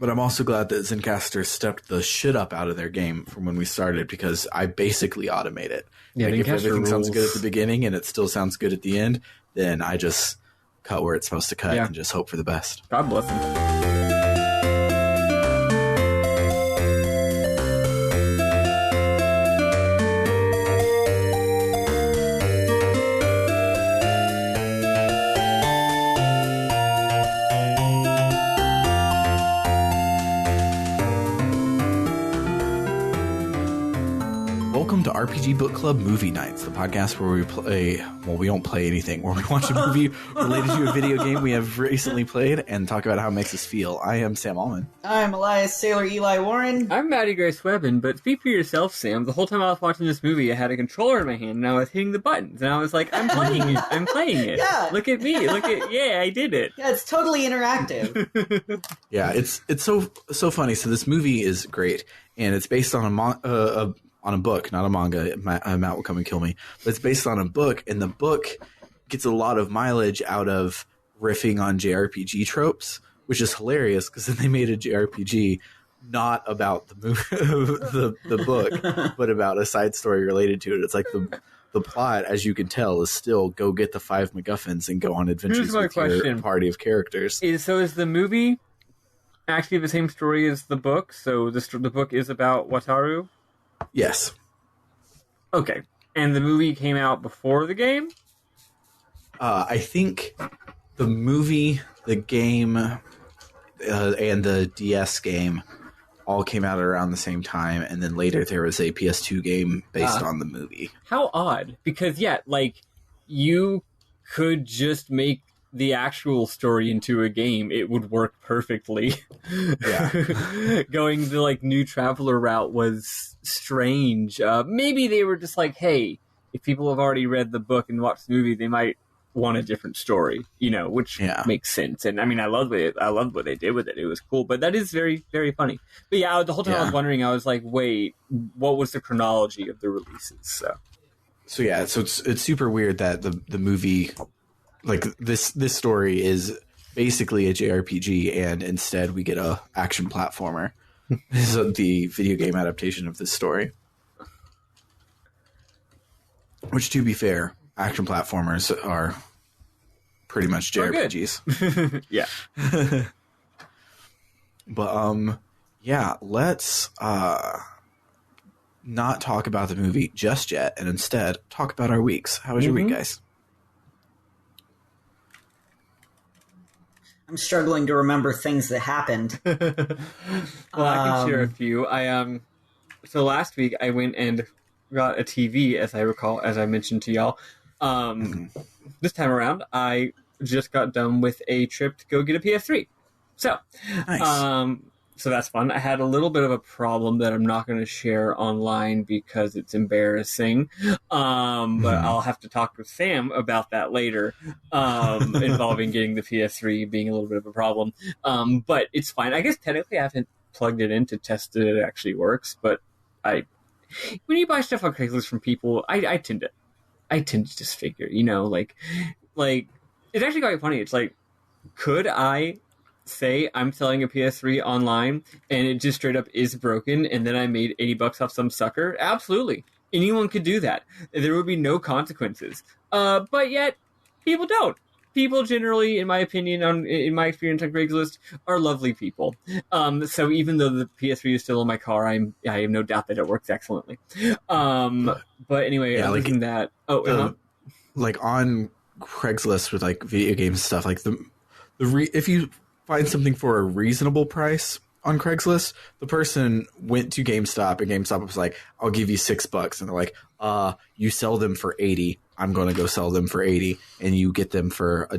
But I'm also glad that Zencaster stepped the shit up out of their game from when we started, because I basically automate it. Yeah, like if everything rules. sounds good at the beginning and it still sounds good at the end, then I just cut where it's supposed to cut and just hope for the best. God bless them. Welcome to RPG Book Club Movie Nights, the podcast where we play, well, we don't play anything, where we watch a movie related to a video game we have recently played and talk about how it makes us feel. I am Sam Allman. I'm Elias Sailor Eli Warren. I'm Maddy Grace Webben, but speak for yourself, Sam. The whole time I was watching this movie, I had a controller in my hand and I was hitting the buttons, and I was like, I'm playing it. I'm playing it. Yeah. Look at me. Yeah, I did it. Yeah, it's totally interactive. Yeah, it's so funny. So this movie is great, and it's based on on a book, not a manga. Matt will come and kill me. But it's based on a book, and the book gets a lot of mileage out of riffing on JRPG tropes, which is hilarious because then they made a JRPG not about the movie, the book, but about a side story related to it. It's like the plot, as you can tell, is still go get the 5 MacGuffins and go on adventures with your party of characters. Is the movie actually the same story as the book? So the book is about Wataru? Yes. Okay. And the movie came out before the game? I think the movie, the game, and the DS game all came out around the same time, and then later there was a PS2 game based on the movie. How odd. Because, you could just make the actual story into a game. It would work perfectly. Yeah. Going the new Traveler route was strange. Maybe they were just like, hey, if people have already read the book and watched the movie, they might want a different story, which makes sense. And I mean, I loved what they did with it. It was cool, but that is very, very funny. But yeah, the whole time I was wondering, I was like, wait, what was the chronology of the releases? So it's super weird that the movie, this story is basically a JRPG, and instead we get a action platformer. This is the video game adaptation of this story. Which, to be fair, action platformers are pretty much JRPGs. Yeah. But let's not talk about the movie just yet, and instead talk about our weeks. How was your week, guys? I'm struggling to remember things that happened. Well, I can share a few. So last week I went and got a TV, as I recall, as I mentioned to y'all. This time around, I just got done with a trip to go get a PS3. So, nice. So that's fun. I had a little bit of a problem that I'm not going to share online because it's embarrassing. But I'll have to talk with Sam about that later, involving getting the PS3 being a little bit of a problem. But it's fine. I guess technically I haven't plugged it in to test that it actually works. But when you buy stuff on Craigslist from people, I tend to just figure, it's actually quite funny. It's like, could I say I'm selling a PS3 online and it just straight up is broken and then I made $80 off some sucker? Absolutely. Anyone could do that. There would be no consequences. But yet, people don't. People generally, in my opinion, in my experience on Craigslist, are lovely people. So even though the PS3 is still in my car, I have no doubt that it works excellently. But anyway, other than that... on Craigslist with video games and stuff, if you find something for a reasonable price on Craigslist, the person went to GameStop and GameStop was like, I'll give you $6. And they're like, you sell them for 80. I'm going to go sell them for 80, and you get them for a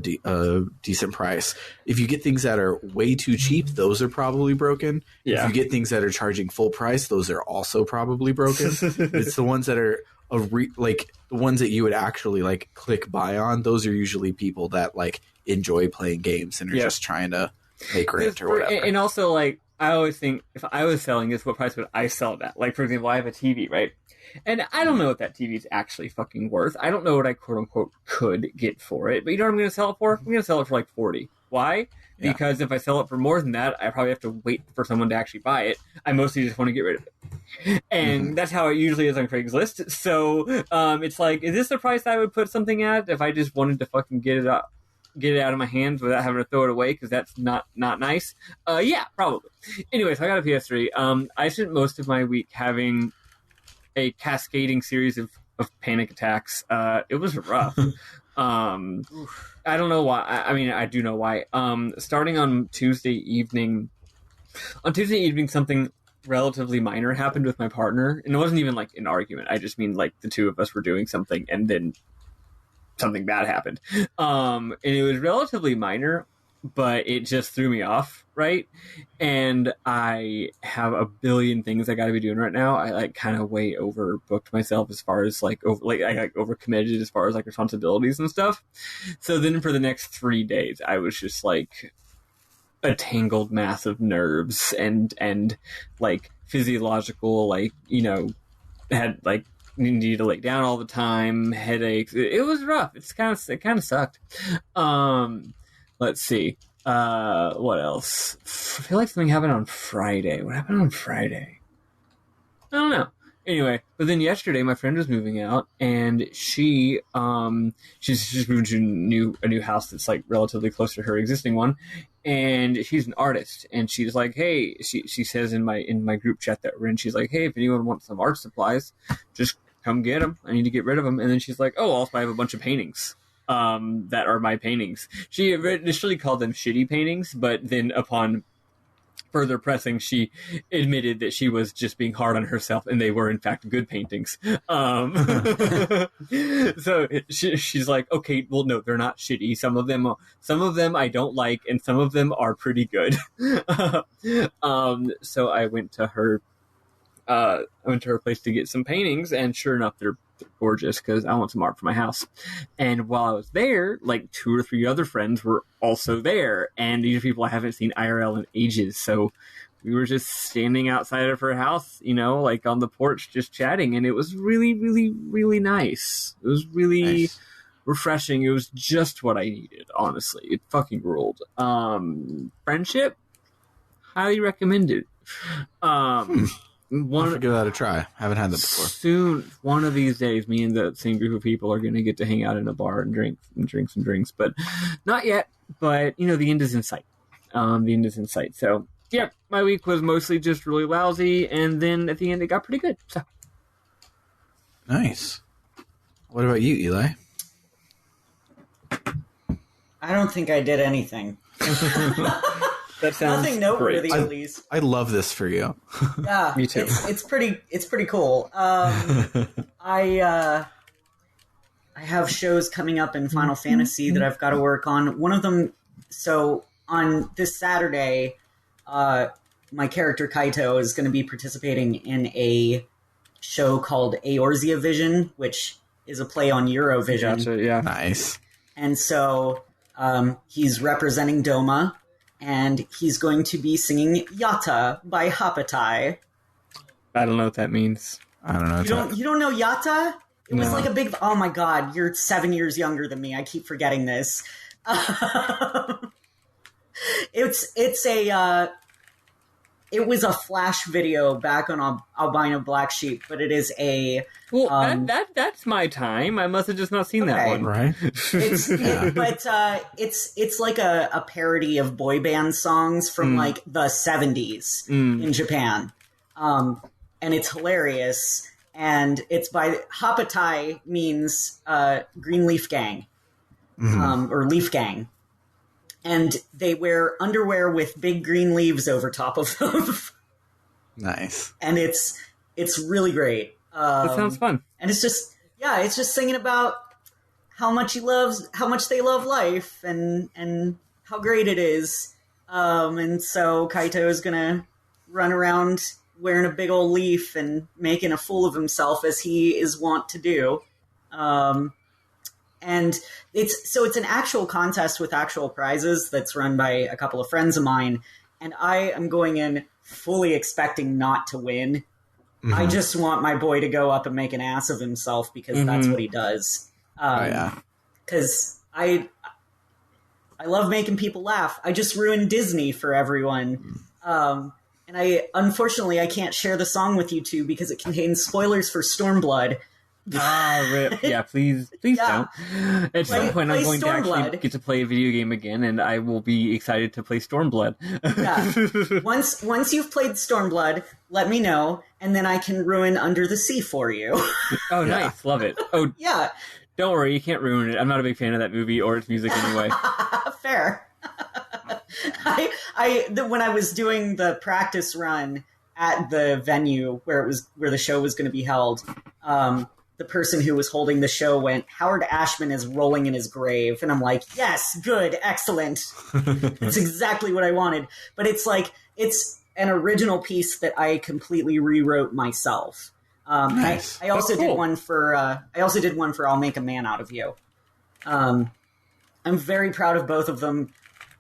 decent price. If you get things that are way too cheap, those are probably broken. Yeah. If you get things that are charging full price, those are also probably broken. It's the ones that are the ones that you would actually click buy on. Those are usually people that enjoy playing games and are just trying to make rent or whatever. And also, I always think, if I was selling this, what price would I sell it at? For example, I have a TV, right? And I don't know what that TV is actually fucking worth. I don't know what I quote-unquote could get for it. But you know what I'm going to sell it for? I'm going to sell it for $40. Why? Yeah. because if I sell it for more than that, I probably have to wait for someone to actually buy it. I mostly just want to get rid of it. And that's how it usually is on Craigslist. So it's like, is this the price I would put something at if I just wanted to fucking get it out of my hands without having to throw it away, because that's not nice? Yeah, probably. Anyway, so I got a PS3. I spent most of my week having a cascading series of panic attacks. It was rough. I don't know why. I mean, I do know why. Starting on Tuesday evening, something relatively minor happened with my partner, and it wasn't even like an argument. I just mean like the two of us were doing something, and then something bad happened. And it was relatively minor, but it just threw me off, right? And I have a billion things I got to be doing right now. I like kind of way overbooked myself as far as I overcommitted as far as like responsibilities and stuff. So then for the next 3 days, I was just like a tangled mass of nerves and like physiological, like, you know, had like needed to lay down all the time, headaches. It was rough. It kind of sucked. Let's see. What else? I feel like something happened on Friday. What happened on Friday? I don't know. Anyway, but then yesterday my friend was moving out, and she's moving to a new house that's like relatively close to her existing one, and she's an artist, and she's like, hey, she says in my group chat that we're in, she's like, hey, if anyone wants some art supplies, just come get them. I need to get rid of them. And then she's like, oh, also I have a bunch of paintings that are my paintings. She initially called them shitty paintings, but then upon further pressing, she admitted that she was just being hard on herself, and they were in fact good paintings. So she's like, okay, well, no, they're not shitty. Some of them I don't like, and some of them are pretty good. So I went to her place to get some paintings, and sure enough, they're gorgeous because I want some art for my house. And while I was there, like 2 or 3 other friends were also there, and these are people I haven't seen IRL in ages. So we were just standing outside of her house, you know, like on the porch, just chatting, and it was really, really, really nice. It was really refreshing. It was just what I needed, honestly. It fucking ruled. Friendship, highly recommended. I'll give that a try. Haven't had that before. Soon, one of these days, me and the same group of people are going to get to hang out in a bar and drink some drinks, but not yet. But, you know, the end is in sight. So, yeah, my week was mostly just really lousy, and then at the end, it got pretty good. So, nice. What about you, Eli? I don't think I did anything. that sounds nothing noteworthy, at least. I love this for you. Yeah, me too. It's pretty cool. I have shows coming up in Final Fantasy that I've got to work on. One of them, so on this Saturday, my character Kaito is going to be participating in a show called Eorzea Vision, which is a play on Eurovision. Gotcha, yeah. Nice. And so he's representing Doma, and he's going to be singing Yatta by Hapatai. I don't know what that means. I don't know. You don't know Yatta? It was No. like a big... Oh my god, you're 7 years younger than me. I keep forgetting this. It was a Flash video back on Albino Black Sheep, but it is a... Well, that's my time. I must have just not seen that Okay. one. Right? It's like a parody of boy band songs from like the 70s in Japan. And it's hilarious. And it's by... Hapatai means Green Leaf Gang. Or Leaf Gang. And they wear underwear with big green leaves over top of them. Nice. And it's really great. That sounds fun. And it's just singing about how much they love life and how great it is. And so Kaito is gonna run around wearing a big old leaf and making a fool of himself, as he is wont to do. And it's an actual contest with actual prizes that's run by a couple of friends of mine, and I am going in fully expecting not to win. I just want my boy to go up and make an ass of himself, because that's what he does. Yeah. Because I love making people laugh. I just ruined Disney for everyone. And unfortunately I can't share the song with you two because it contains spoilers for Stormblood. Rip. Yeah, please don't. At some point, I'm going to actually get to play a video game again, and I will be excited to play Stormblood. Yeah. Once you've played Stormblood, let me know, and then I can ruin Under the Sea for you. Oh, nice. Love it. Oh, yeah. Don't worry, you can't ruin it. I'm not a big fan of that movie or its music anyway. Fair. When I was doing the practice run at the venue where the show was going to be held, the person who was holding the show went, "Howard Ashman is rolling in his grave." And I'm like, yes, good, excellent. It's exactly what I wanted. But it's an original piece that I completely rewrote myself. Nice. I also did one for "I'll Make a Man Out of You." I'm very proud of both of them.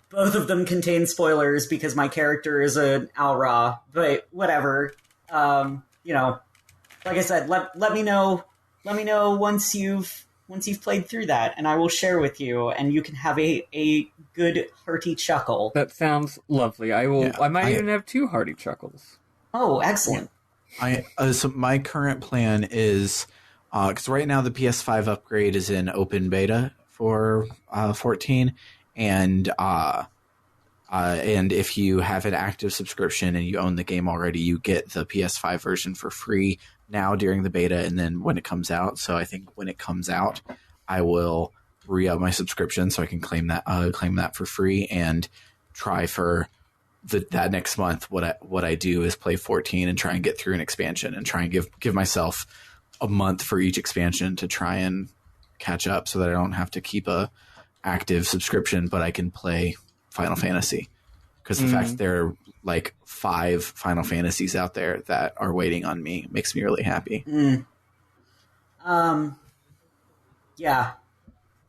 Both of them contain spoilers because my character is an Alra, but whatever. Like I said, let me know. Let me know once you've played through that, and I will share with you, and you can have a good hearty chuckle. That sounds lovely. I will. Yeah, I might even have 2 hearty chuckles. Oh, excellent! So my current plan is because right now the PS5 upgrade is in open beta for 14, and if you have an active subscription and you own the game already, you get the PS5 version for free now during the beta, and then when it comes out. So I think when it comes out, I will re-up my subscription so I can claim that for free and try for that next month. What I do is play 14 and try and get through an expansion and try and give myself a month for each expansion to try and catch up so that I don't have to keep a active subscription, but I can play Final Fantasy, because the fact that there are like 5 Final Fantasies out there that are waiting on me makes me really happy. Yeah,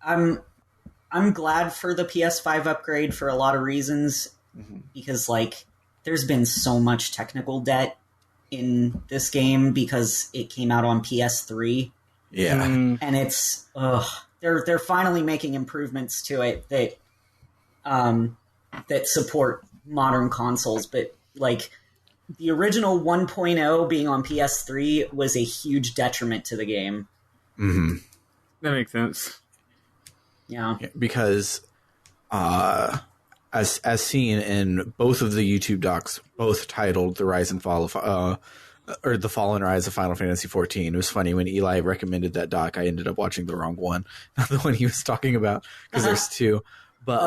I'm glad for the PS5 upgrade for a lot of reasons, because like there's been so much technical debt in this game because it came out on PS3. Yeah, and it's they're finally making improvements to it that support modern consoles, but like the original 1.0 being on PS3 was a huge detriment to the game. Mm-hmm. That makes sense. Yeah, because as seen in both of the YouTube docs, both titled "The Rise and Fall of" or "The Fall and Rise of Final Fantasy XIV." It was funny when Eli recommended that doc, I ended up watching the wrong one, not the one he was talking about, because there's 2. But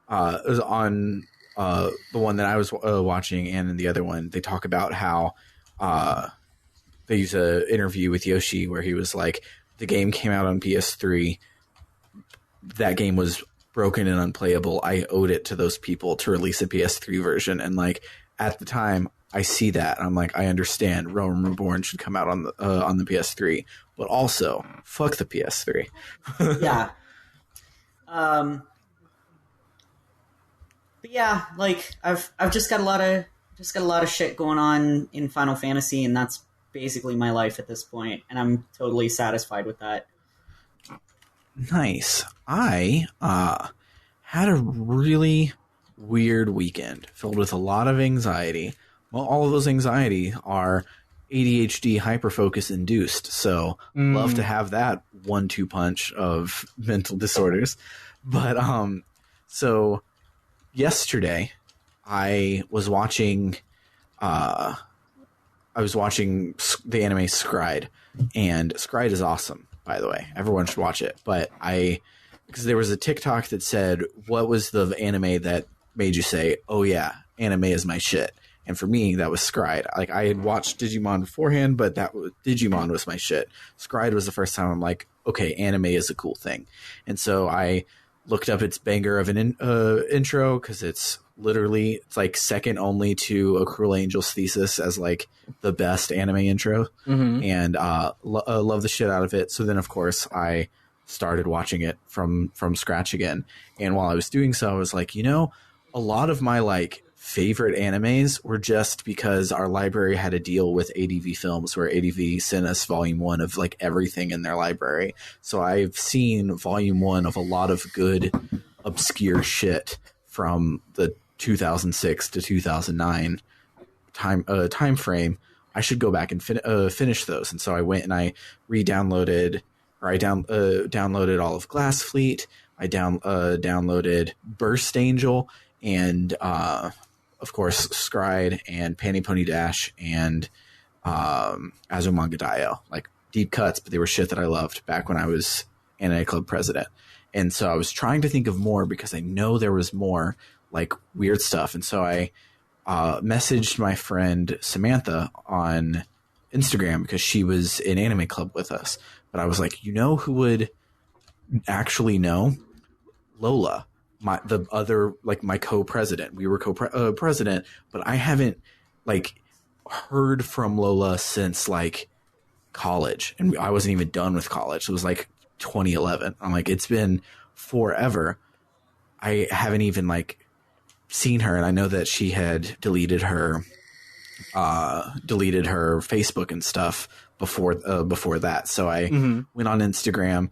it was on the one that I was watching, and in the other one, they talk about how they use an interview with Yoshi where he was like, the game came out on PS3. That game was broken and unplayable. I owed it to those people to release a PS3 version. And like at the time, I see that. I'm like, I understand Realm Reborn should come out on the PS3, but also fuck the PS3. Yeah. But yeah, like I've just got a lot of shit going on in Final Fantasy, and that's basically my life at this point, and I'm totally satisfied with that. Nice. I had a really weird weekend filled with a lot of anxiety. Well, all of those anxiety are ADHD hyperfocus induced, so love to have that 1-2 punch of mental disorders. But so yesterday I was watching the anime Scried, and Scried is awesome, by the way. Everyone should watch it. But because there was a TikTok that said, what was the anime that made you say, oh yeah, anime is my shit? And for me, that was Scried. Like, I had watched Digimon beforehand, but Digimon was my shit. Scried was the first time I'm like, okay, anime is a cool thing. And so I looked up its banger of an intro, because it's like second only to A Cruel Angel's Thesis as like the best anime intro. And love the shit out of it. So then, of course, I started watching it from scratch again. And while I was doing so, I was like, a lot of my like favorite animes were just because our library had a deal with ADV Films, where ADV sent us volume 1 of like everything in their library. So I've seen volume 1 of a lot of good obscure shit from the 2006 to 2009 time frame, I should go back and finish those. And so I went and I downloaded all of Glass Fleet. I downloaded Burst Angel and of course Scride and Panty Pony Dash and Azumanga Daioh, like deep cuts, but they were shit that I loved back when I was Anime Club president. And so I was trying to think of more because I know there was more like weird stuff. And so I messaged my friend Samantha on Instagram because she was in Anime Club with us. But I was like, you know who would actually know? Lola, my co-president. We were co-president, but I haven't like heard from Lola since like college, and I wasn't even done with college. It was like 2011. I'm like, it's been forever. I haven't even like seen her, and I know that she had deleted her Facebook and stuff before that. So I went on Instagram,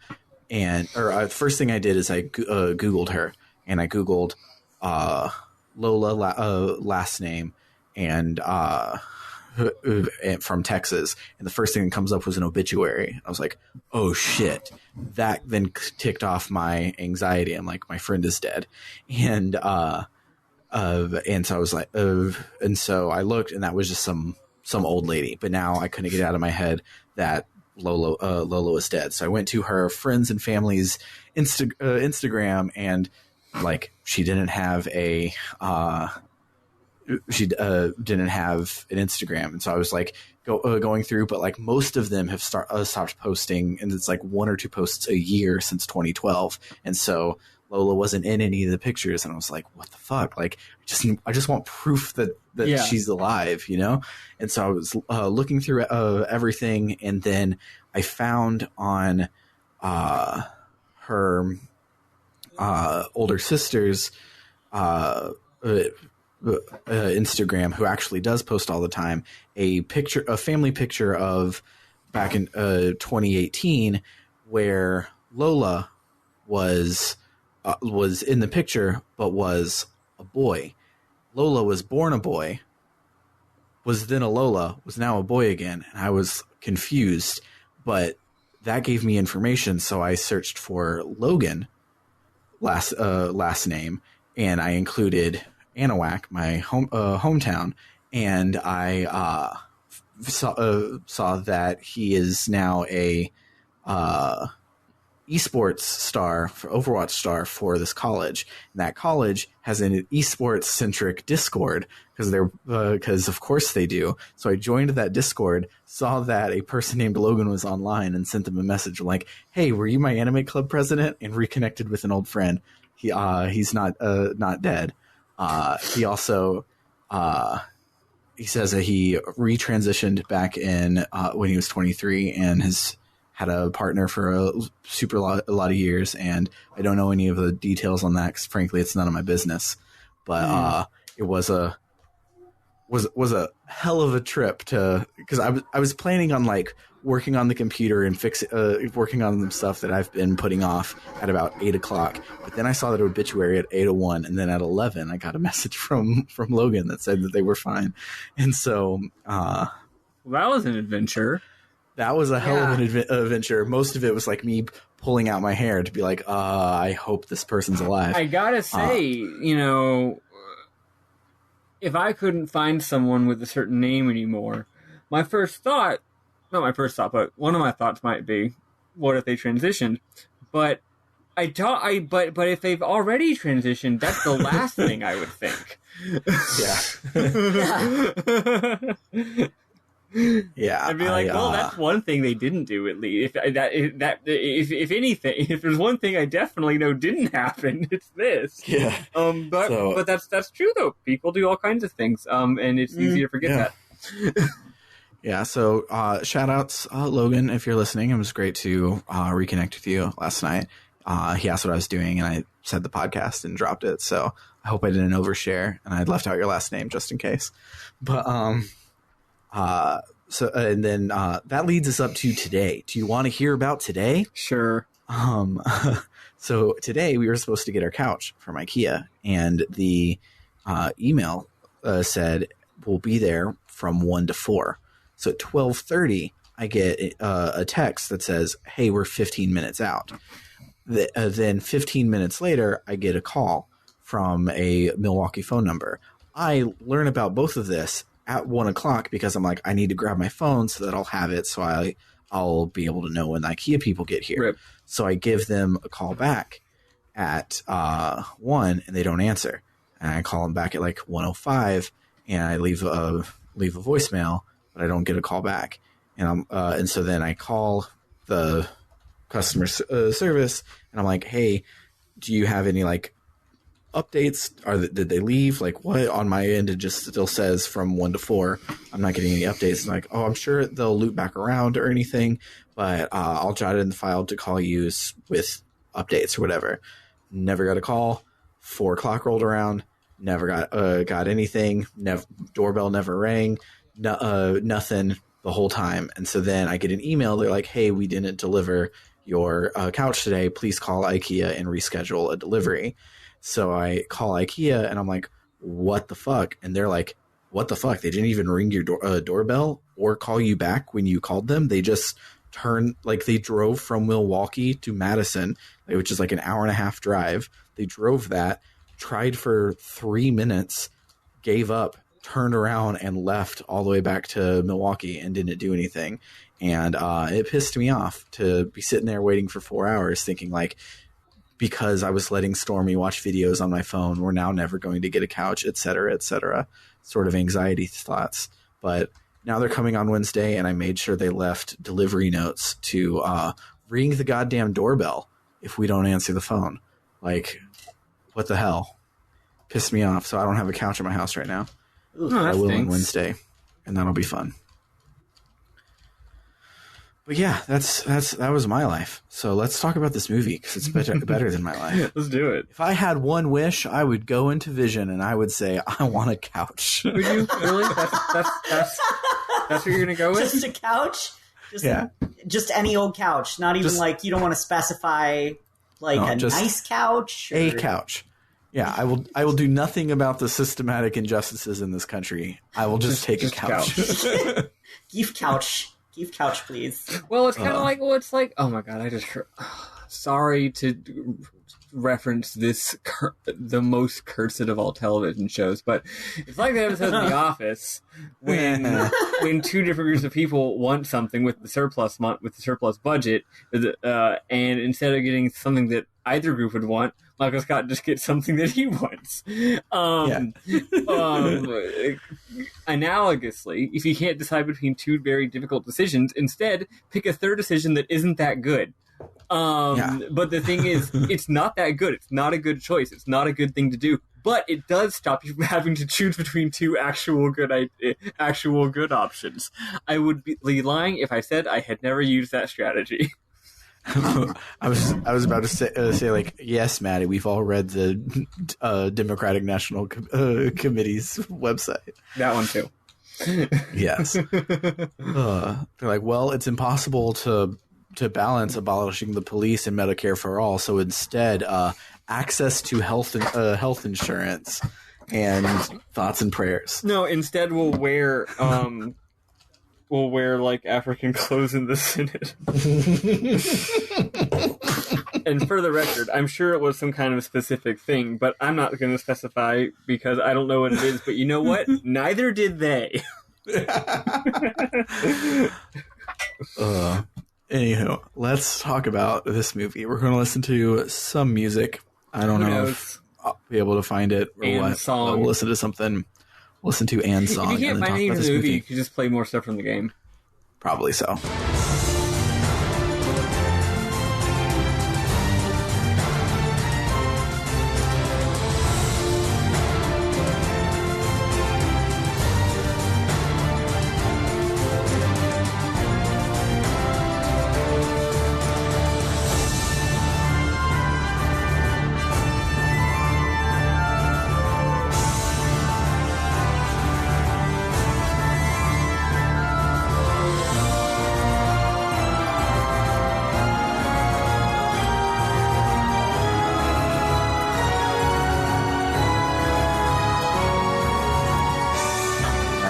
and first thing I did is I Googled her, and I Googled Lola last name and from Texas, and the first thing that comes up was an obituary. I was like, oh shit. That then ticked off my anxiety. I'm like, my friend is dead. And so I was like, and so I looked, and that was just some old lady. But now I couldn't get it out of my head that Lola was dead. So I went to her friends and family's Instagram, and like she didn't have an Instagram. And so I was like going through, but like most of them have stopped posting, and it's like 1 or 2 posts a year since 2012. And so Lola wasn't in any of the pictures, and I was like, what the fuck? Like, I just want proof that she's alive, you know? And so I was looking through everything, and then I found on her older sister's Instagram, who actually does post all the time, a family picture of back in 2018, where Lola was in the picture, but was a boy. Lola was born a boy, was then a Lola, was now a boy again, and I was confused. But that gave me information, so I searched for Logan last name, and I included Anahuac, my hometown, and I saw that he is now a esports star, for Overwatch star for this college. And that college has an esports centric Discord because of course they do. So I joined that Discord, saw that a person named Logan was online, and sent them a message like, "Hey, were you my Anime Club president?" and reconnected with an old friend. He's not dead. He also he says that he retransitioned back in when he was 23 and has had a partner for a lot of years, and I don't know any of the details on that because frankly it's none of my business. But it was a hell of a trip because I was planning on like working on the computer and working on the stuff that I've been putting off at about 8 o'clock. But then I saw that obituary at 8:01, and then at 11 I got a message from Logan that said that they were fine. And so well, that was an adventure. That was a hell of an adventure. Most of it was like me pulling out my hair to be like, I hope this person's alive. I gotta say, if I couldn't find someone with a certain name anymore, not my first thought, but one of my thoughts might be, what if they transitioned? But but if they've already transitioned, that's the last thing I would think. Yeah. Yeah, I'd be like, that's one thing they didn't do at least. If anything, if there's one thing I definitely know didn't happen, it's this. Yeah. But that's true though. People do all kinds of things. And it's easy to forget that. Yeah. So shout outs, Logan, if you're listening. It was great to reconnect with you last night. He asked what I was doing, and I said the podcast and dropped it. So I hope I didn't overshare, and I left out your last name just in case. But and then that leads us up to today. Do you want to hear about today? Sure. Um, so today we were supposed to get our couch from IKEA, and the email said we'll be there from 1 to 4. So at 12:30, I get a text that says, "Hey, we're 15 minutes out." Then 15 minutes later, I get a call from a Milwaukee phone number. I learn about both of this at 1 o'clock because I'm like, I need to grab my phone so that I'll have it, so I'll be able to know when the IKEA people get here. Right. So I give them a call back at 1, and they don't answer. And I call them back at like 1:05, and I leave a voicemail, but I don't get a call back. And so then I call the customer service, and I'm like, "Hey, do you have any like updates? Did they leave? Like, what?" On my end, it just still says from 1 to 4. I'm not getting any updates. And like, "Oh, I'm sure they'll loop back around or anything, but I'll jot it in the file to call you with updates or whatever." Never got a call. 4 o'clock rolled around. Never got anything. Doorbell never rang. Nothing the whole time. And so then I get an email. They're like, "Hey, we didn't deliver your couch today. Please call IKEA and reschedule a delivery." So I call IKEA, and I'm like, "What the fuck?" And they're like, "What the fuck? They didn't even ring your doorbell or call you back when you called them. They just they drove from Milwaukee to Madison, which is like an hour and a half drive. They drove that, tried for 3 minutes, gave up, turned around, and left all the way back to Milwaukee and didn't do anything." And it pissed me off to be sitting there waiting for 4 hours thinking like, because I was letting Stormy watch videos on my phone, we're now never going to get a couch, et cetera, sort of anxiety thoughts. But now they're coming on Wednesday, and I made sure they left delivery notes to ring the goddamn doorbell if we don't answer the phone. Like, what the hell? Pissed me off. So I don't have a couch at my house right now. Ooh, I will on Wednesday, and that'll be fun. But yeah, that was my life. So let's talk about this movie because it's better than my life. Let's do it. If I had one wish, I would go into Vision and I would say, "I want a couch." Would you really? That's what you're gonna go with? Just a couch? Yeah. Just any old couch. Not even like you don't want to specify like a nice couch. Or... A couch. Yeah, I will do nothing about the systematic injustices in this country. I will just take a couch. Give couch, please. Well, it's kind of it's like, oh my god, I just heard, sorry to reference this the most cursed of all television shows, but it's like the episode of The Office when two different groups of people want something with the surplus budget, and instead of getting something that either group would want, Michael Scott just gets something that he wants. Analogously, if you can't decide between two very difficult decisions, instead pick a third decision that isn't that good. But the thing is, it's not that good. It's not a good choice. It's not a good thing to do. But it does stop you from having to choose between two actual good options. I would be lying if I said I had never used that strategy. I was about to say like, yes, Maddy, we've all read the Democratic National Committee's website. That one too. Yes. They're like, well, it's impossible to balance abolishing the police and Medicare for all, so instead, access to health insurance and thoughts and prayers. No, instead we'll wear like African clothes in the Senate. And for the record, I'm sure it was some kind of specific thing, but I'm not going to specify because I don't know what it is. But you know what? Neither did they. Anywho, let's talk about this movie. We're going to listen to some music. I don't know if I'll be able to find it or and what. Song. We'll listen to something. Listen to Anne's song. If you can't find anything in the movie, you can just play more stuff from the game. Probably so.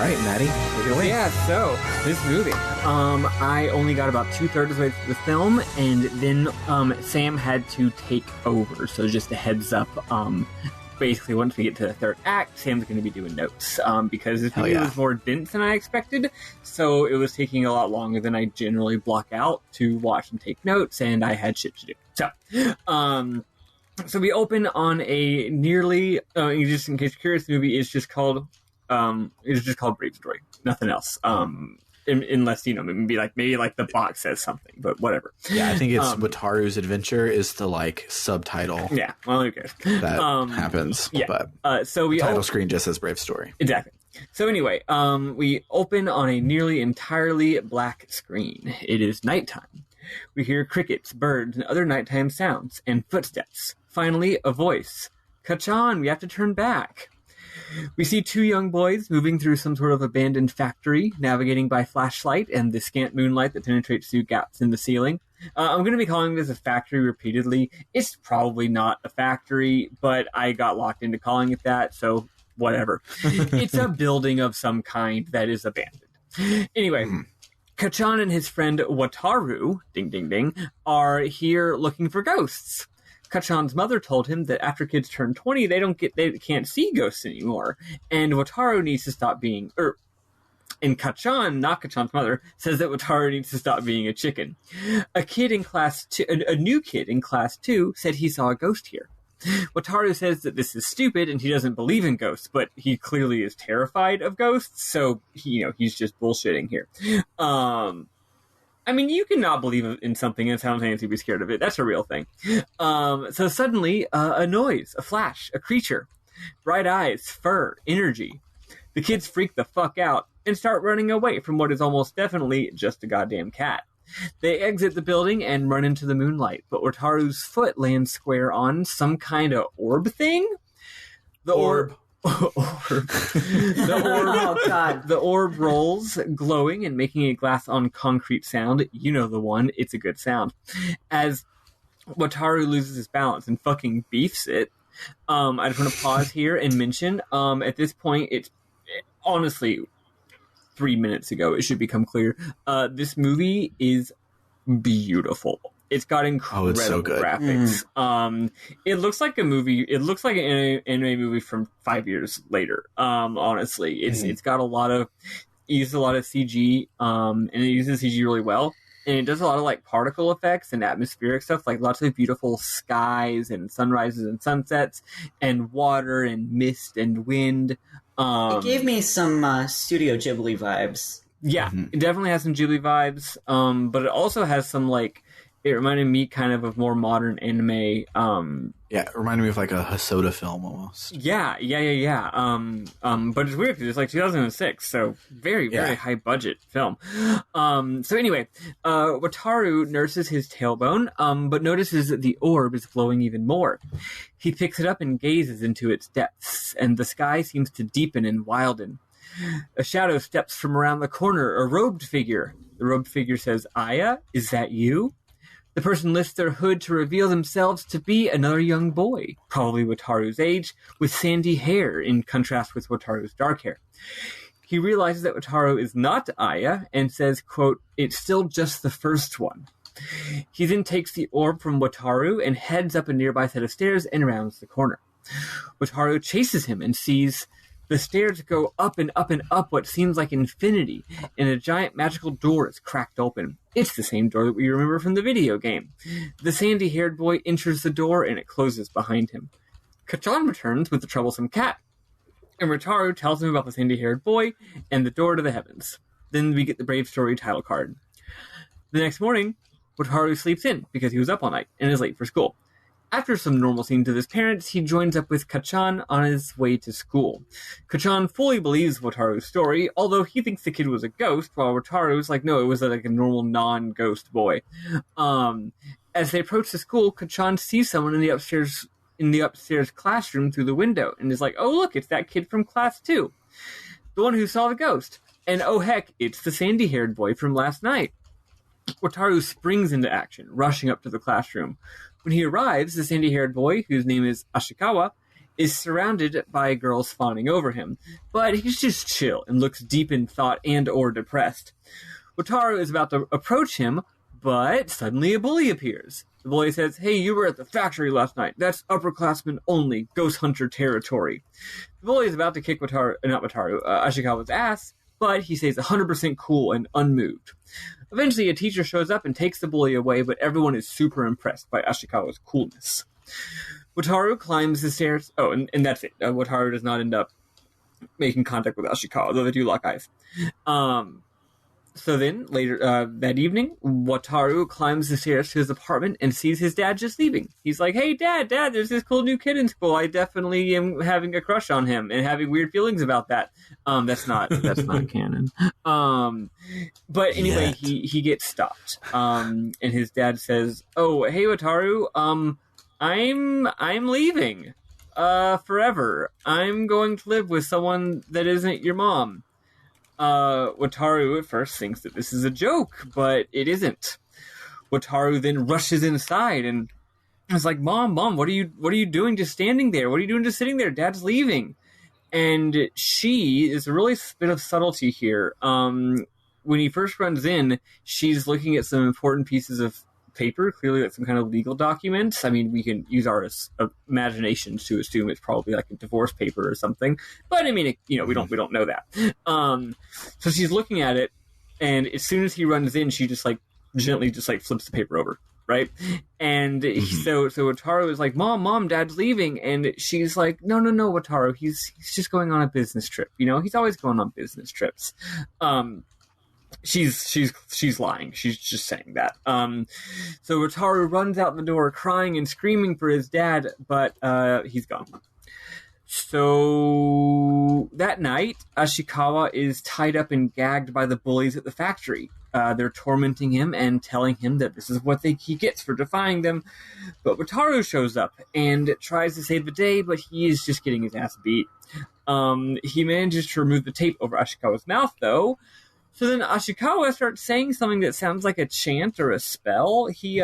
right, Maddy, take it away. Yeah, so this movie, I only got about 2/3 of the way through the film, and then Sam had to take over. So just a heads up, basically once we get to the third act, Sam's going to be doing notes, because this movie was more dense than I expected, so it was taking a lot longer than I generally block out to watch and take notes, and I had shit to do. So we open on a nearly, just in case you're curious, the movie is just called Brave Story, nothing else. Unless, maybe like the box says something, but whatever. Yeah, I think it's Wataru's Adventure is the subtitle. Yeah, well, who cares? That happens. Yeah. But so we title screen just says Brave Story. Exactly. So anyway, we open on a nearly entirely black screen. It is nighttime. We hear crickets, birds, and other nighttime sounds, and footsteps. Finally, a voice. Kachan, we have to turn back. We see two young boys moving through some sort of abandoned factory, navigating by flashlight and the scant moonlight that penetrates through gaps in the ceiling. I'm going to be calling this a factory repeatedly. It's probably not a factory, but I got locked into calling it that, so whatever. It's a building of some kind that is abandoned. Anyway, Kachan and his friend Wataru, ding ding ding, are here looking for ghosts. Kachan's mother told him that after kids turn 20, they can't see ghosts anymore, and Wataru needs to stop being, and Kachan, not Kachan's mother, says that Wataru needs to stop being a chicken. A new kid in class 2 said he saw a ghost here. Wataru says that this is stupid and he doesn't believe in ghosts, but he clearly is terrified of ghosts, so he's just bullshitting here. You can not believe in something and simultaneously be scared of it. That's a real thing. So suddenly, a noise, a flash, a creature, bright eyes, fur, energy. The kids freak the fuck out and start running away from what is almost definitely just a goddamn cat. They exit the building and run into the moonlight, but Wataru's foot lands square on some kind of orb thing. The orb. The orb rolls, glowing and making a glass on concrete sound. You know the one. It's a good sound. As Wataru loses his balance and fucking beefs it. I just want to pause here and mention, at this point, it's honestly 3 minutes ago, it should become clear. This movie is beautiful. It's got incredible so good. graphics. It looks like a movie. It looks like an anime movie from 5 years later. Honestly, it's got it uses a lot of CG, and it uses CG really well. And it does a lot of particle effects and atmospheric stuff, lots of beautiful skies and sunrises and sunsets, and water and mist and wind. It gave me some Studio Ghibli vibes. Yeah, It definitely has some Ghibli vibes, but it also has some it reminded me kind of more modern anime. Yeah, it reminded me of a Hosoda film almost. Yeah. But it's weird because it's 2006, so very, very high budget film. So anyway, Wataru nurses his tailbone, but notices that the orb is glowing even more. He picks it up and gazes into its depths, and the sky seems to deepen and widen. A shadow steps from around the corner, a robed figure. The robed figure says, "Aya, is that you?" The person lifts their hood to reveal themselves to be another young boy, probably Wataru's age, with sandy hair in contrast with Wataru's dark hair. He realizes that Wataru is not Aya and says, quote, "It's still just the first one." He then takes the orb from Wataru and heads up a nearby set of stairs and rounds the corner. Wataru chases him and sees the stairs go up and up and up what seems like infinity, and a giant magical door is cracked open. It's the same door that we remember from the video game. The sandy-haired boy enters the door, and it closes behind him. Kachan returns with the troublesome cat, and Wataru tells him about the sandy-haired boy and the door to the heavens. Then we get the Brave Story title card. The next morning, Wataru sleeps in because he was up all night and is late for school. After some normal scenes with his parents, he joins up with Kachan on his way to school. Kachan fully believes Wataru's story, although he thinks the kid was a ghost, while Wataru's no, it was a normal non-ghost boy. As they approach the school, Kachan sees someone in the upstairs classroom through the window, and is like, "Oh look, it's that kid from class 2. The one who saw the ghost. And oh heck, it's the sandy-haired boy from last night." Wataru springs into action, rushing up to the classroom. When he arrives, the sandy-haired boy, whose name is Ashikawa, is surrounded by girls fawning over him, but he's just chill and looks deep in thought and or depressed. Wataru is about to approach him, but suddenly a bully appears. The bully says, "Hey, you were at the factory last night. That's upperclassmen only, ghost hunter territory." The bully is about to kick Ashikawa's ass, but he stays 100% cool and unmoved. Eventually, a teacher shows up and takes the bully away, but everyone is super impressed by Ashikawa's coolness. Wataru climbs the stairs. Oh, and that's it. Wataru does not end up making contact with Ashikawa, though they do lock eyes. So then, later that evening, Wataru climbs the stairs to his apartment and sees his dad just leaving. He's like, "Hey, Dad, there's this cool new kid in school. I definitely am having a crush on him and having weird feelings about that." That's not canon. But anyway, he gets stopped. And his dad says, "Oh, hey, Wataru, I'm leaving. Forever. I'm going to live with someone that isn't your mom." Wataru at first thinks that this is a joke, but it isn't. Wataru then rushes inside and is like, Mom, what are you doing just standing there? What are you doing just sitting there? Dad's leaving." And she is a really bit of subtlety here. When he first runs in, she's looking at some important pieces of paper, clearly like some kind of legal documents. I mean, we can use our imaginations to assume it's probably like a divorce paper or something, but I mean, we don't know that. So she's looking at it, and as soon as he runs in, she just like gently just like flips the paper over, right? And so Wataru is like, Mom, Dad's leaving," and she's like, No, Wataru, he's just going on a business trip. He's always going on business trips. She's lying. She's just saying that. So Wataru runs out the door crying and screaming for his dad, but he's gone. So that night, Ashikawa is tied up and gagged by the bullies at the factory. They're tormenting him and telling him that this is what he gets for defying them. But Wataru shows up and tries to save the day, but he is just getting his ass beat. He manages to remove the tape over Ashikawa's mouth, though. So then Ashikawa starts saying something that sounds like a chant or a spell. He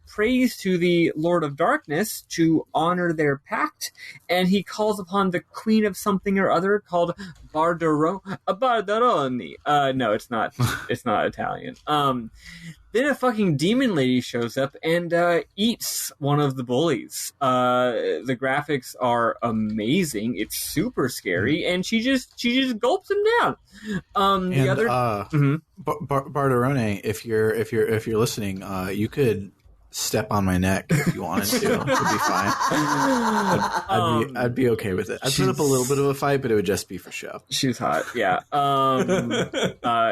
prays to the Lord of Darkness to honor their pact, and he calls upon the Queen of something or other called Bardaroni. No, it's not. It's not Italian. Then a fucking demon lady shows up and eats one of the bullies. The graphics are amazing. It's super scary, and she just gulps him down. Bardarone, if you're listening, you could step on my neck if you wanted to. It would be fine. I'd be okay with it. I'd put up a little bit of a fight, but it would just be for show. She's hot, yeah.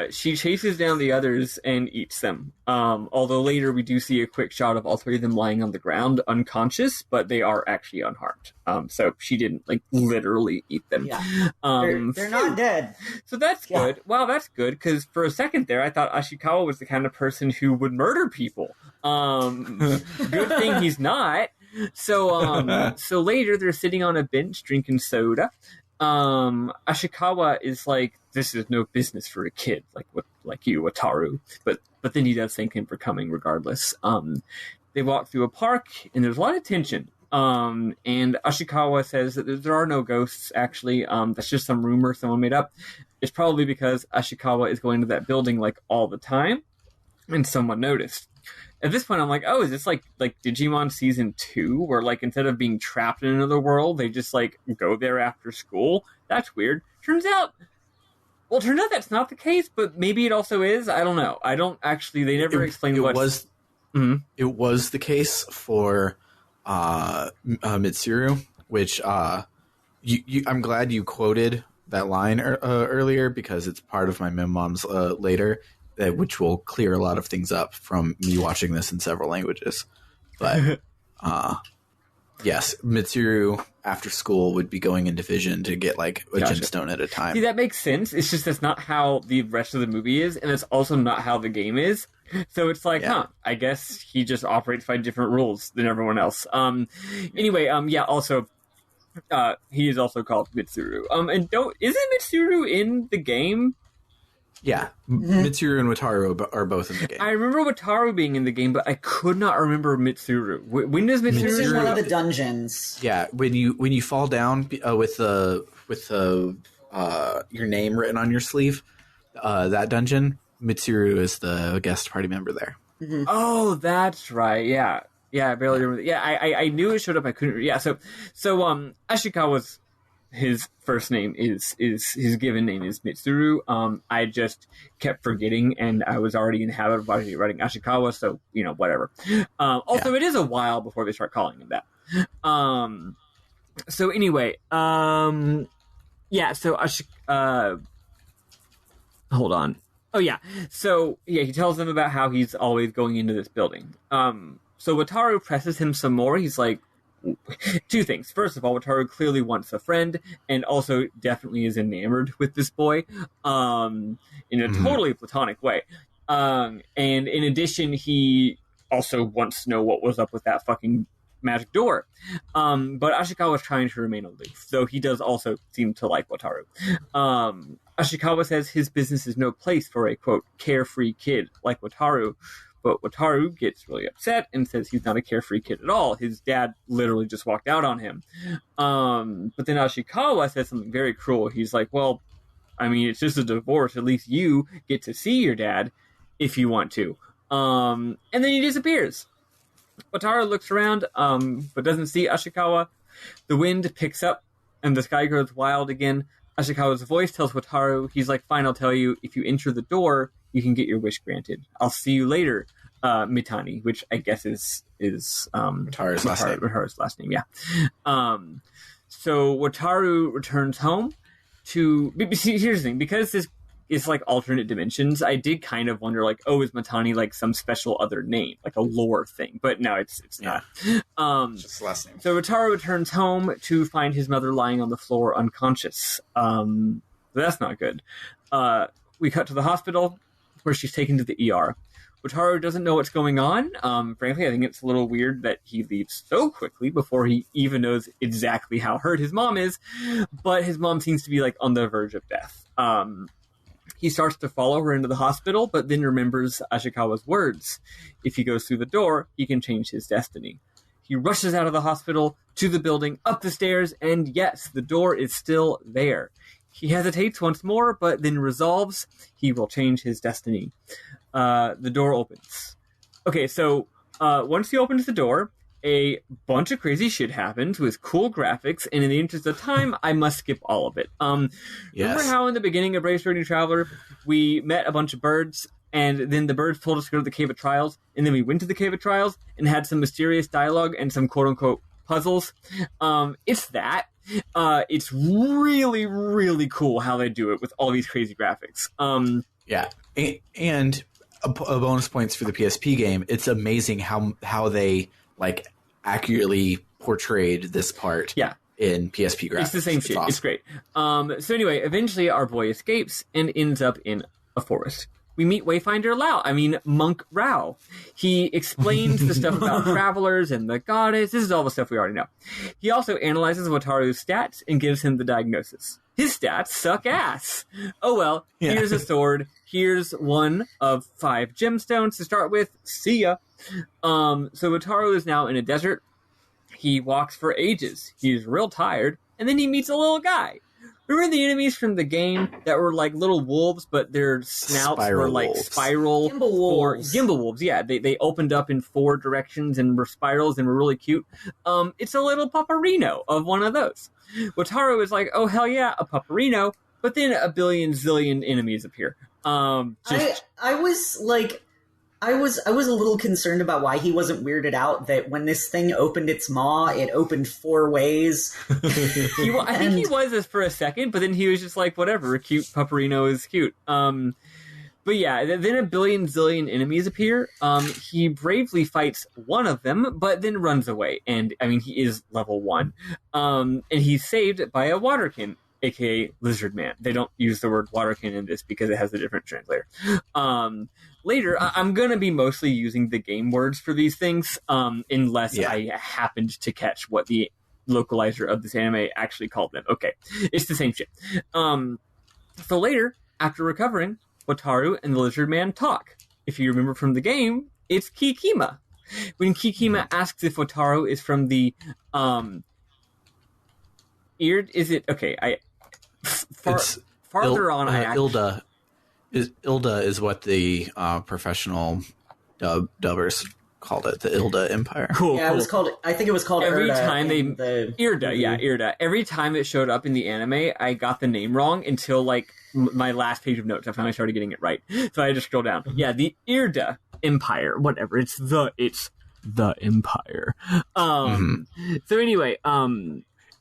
She chases down the others and eats them. Although later we do see a quick shot of all three of them lying on the ground, unconscious, but they are actually unharmed. So she didn't literally eat them. Yeah. They're not dead. So that's good. Wow, that's good, because for a second there I thought Ashikawa was the kind of person who would murder people. Good thing he's not. So later they're sitting on a bench drinking soda. Ashikawa is like, "This is no business for a kid like you, Wataru." But then he does thank him for coming regardless. They walk through a park and there's a lot of tension. And Ashikawa says that there are no ghosts, actually. That's just some rumor someone made up. It's probably because Ashikawa is going to that building all the time, and someone noticed. At this point, I'm like, oh, is this like Digimon Season 2, where instead of being trapped in another world, they just go there after school? That's weird. Turns out that's not the case, but maybe it also is. I don't know. They never explained what was. Mm-hmm. It was the case for Mitsuru, which I'm glad you quoted that line earlier, because it's part of my Mem Moms later. Which will clear a lot of things up from me watching this in several languages. But yes, Mitsuru after school would be going into Vision to get a gemstone at a time. See, that makes sense. It's just that's not how the rest of the movie is, and it's also not how the game is. So it's I guess he just operates by different rules than everyone else. Anyway, also he is also called Mitsuru. And isn't Mitsuru in the game? Yeah, Mitsuru and Wataru are both in the game. I remember Wataru being in the game, but I could not remember Mitsuru. When does Mitsuru? It's in one of the dungeons. Yeah, when you fall down with your name written on your sleeve, that dungeon, Mitsuru is the guest party member there. Mm-hmm. Oh, that's right. Yeah, I barely remember. Yeah, I knew it showed up. I couldn't. Yeah, so Ashikawa's his first name is his given name is Mitsuru. I just kept forgetting, and I was already in the habit of writing Ashikawa, so whatever. Also, It is a while before they start calling him that. So anyway, So hold on. Oh yeah. So he tells them about how he's always going into this building. So Wataru presses him some more. He's like, two things. First of all, Wataru clearly wants a friend, and also definitely is enamored with this boy, in a totally platonic way. And in addition, he also wants to know what was up with that fucking magic door. But Ashikawa is trying to remain aloof, though he does also seem to like Wataru. Ashikawa says his business is no place for a, quote, carefree kid like Wataru. But Wataru gets really upset and says he's not a carefree kid at all. His dad literally just walked out on him. But then Ashikawa says something very cruel. He's like, well, I mean, it's just a divorce. At least you get to see your dad if you want to. And then he disappears. Wataru looks around, but doesn't see Ashikawa. The wind picks up, and the sky goes wild again. Ashikawa's voice tells Wataru, he's like, fine, I'll tell you, if you enter the door, you can get your wish granted. I'll see you later, Mitani, which I guess is Wataru's last name, yeah. So Wataru returns home to... See, here's the thing, because this is like alternate dimensions, I did kind of wonder, like, oh, is Mitani like some special other name, like a lore thing? But no, it's not. Just the last name. So Wataru returns home to find his mother lying on the floor unconscious. That's not good. We cut to the hospital, where she's taken to the ER. Wataru doesn't know what's going on. Frankly, I think it's a little weird that he leaves so quickly before he even knows exactly how hurt his mom is. But his mom seems to be like on the verge of death. He starts to follow her into the hospital, but then remembers Ashikawa's words. If he goes through the door, he can change his destiny. He rushes out of the hospital, to the building, up the stairs, and yes, the door is still there. He hesitates once more, but then resolves he will change his destiny. The door opens. Okay, so once he opens the door, a bunch of crazy shit happens with cool graphics, and in the interest of time, I must skip all of it. Remember how in the beginning of Brave Sturdy Traveler, we met a bunch of birds, and then the birds told us to go to the Cave of Trials, and then we went to the Cave of Trials and had some mysterious dialogue and some quote-unquote puzzles? It's that. It's really, really cool how they do it with all these crazy graphics. Yeah, and a bonus points for the PSP game. It's amazing how they like accurately portrayed this part. Yeah. In PSP graphics. It's the same shit. Awesome. It's great. So anyway, eventually our boy escapes and ends up in a forest. We meet Wayfinder Monk Rao. He explains the stuff about travelers and the goddess. This is all the stuff we already know. He also analyzes Wataru's stats and gives him the diagnosis. His stats suck ass. Oh well, Here's a sword. Here's one of 5 gemstones to start with. See ya. So Wataru is now in a desert. He walks for ages. He's real tired. And then he meets a little guy. Remember the enemies from the game that were like little wolves, but their snouts were like wolves. Spiral gimbal wolves. Yeah, they opened up in 4 directions and were spirals and were really cute. It's a little Paparino of one of those. Wataru is like, oh hell yeah, a Paparino. But then a billion zillion enemies appear. I was a little concerned about why he wasn't weirded out that when this thing opened its maw, it opened 4 ways. I think he was this for a second, but then he was just like, whatever, a cute Paparino is cute. But yeah, then a billion zillion enemies appear. He bravely fights one of them, but then runs away. And, I mean, he is level 1. And he's saved by a waterkin, aka Lizard Man. They don't use the word waterkin in this because it has a different translator. Later, I'm going to be mostly using the game words for these things, unless I happened to catch what the localizer of this anime actually called them. Okay, it's the same shit. So later, after recovering, Wataru and the lizard man talk. If you remember from the game, it's Kikima. When Kikima asks if Wataru is from the is it okay? Farther on, Ilda is what the professional dubbers called it, the Ilda Empire. Cool. Yeah, cool. I think it was called every Irda time Irda. Every time it showed up in the anime, I got the name wrong until like my last page of notes. I finally started getting it right, so I just scroll down. Yeah, the Irda Empire. Whatever. It's the Empire. So anyway,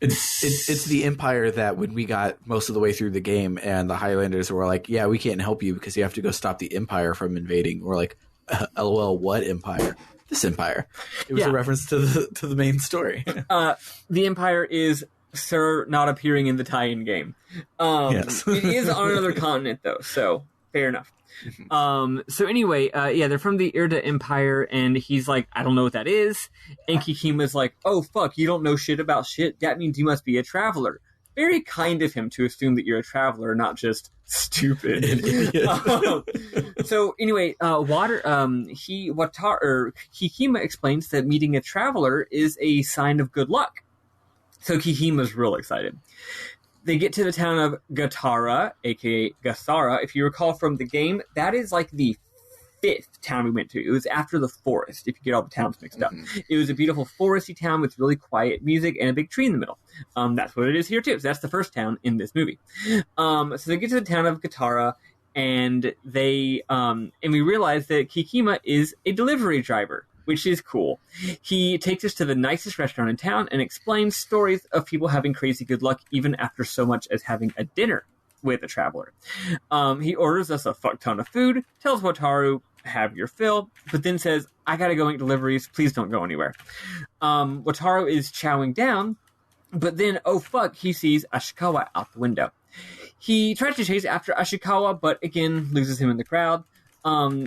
It's the Empire that when we got most of the way through the game and the Highlanders were like, yeah, we can't help you because you have to go stop the Empire from invading. We're like, LOL, what Empire? This Empire. It was a reference to the main story. The Empire is Sir not appearing in the tie-in game. Yes. It is on another continent though, so fair enough. So anyway, they're from the Irda Empire, and he's like, I don't know what that is. And Kikima's like, oh fuck, you don't know shit about shit? That means you must be a traveler. Very kind of him to assume that you're a traveler, not just stupid. So anyway, Kikima explains that meeting a traveler is a sign of good luck. So Kikima's real excited. They get to the town of Gatara, aka Gathara. If you recall from the game, that is like the 5th town we went to. It was after the forest, if you get all the towns mixed up. It was a beautiful foresty town with really quiet music and a big tree in the middle. That's what it is here too. So that's the first town in this movie. So they get to the town of Gatara, and we realize that Kikima is a delivery driver, which is cool. He takes us to the nicest restaurant in town and explains stories of people having crazy good luck even after so much as having a dinner with a traveler. He orders us a fuck ton of food, tells Wataru, have your fill, but then says, I gotta go make deliveries, please don't go anywhere. Wataru is chowing down, but then, oh fuck, he sees Ashikawa out the window. He tries to chase after Ashikawa, but again, loses him in the crowd.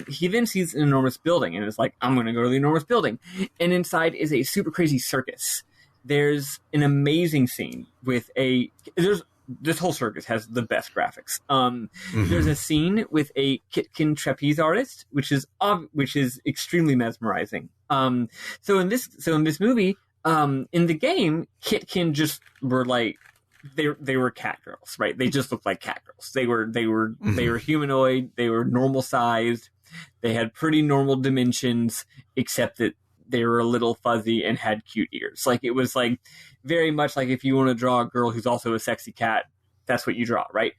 He then sees an enormous building and is like, I'm going to go to the enormous building. And inside is a super crazy circus. There's an amazing scene with this whole circus has the best graphics. There's a scene with a Kitkin trapeze artist, which is extremely mesmerizing. So in this movie, in the game, Kitkin just were like, they were cat girls, right? They just looked like cat girls. They were humanoid. They were normal sized. They had pretty normal dimensions, except that they were a little fuzzy and had cute ears. Like it was like very much like if you want to draw a girl who's also a sexy cat, that's what you draw, right?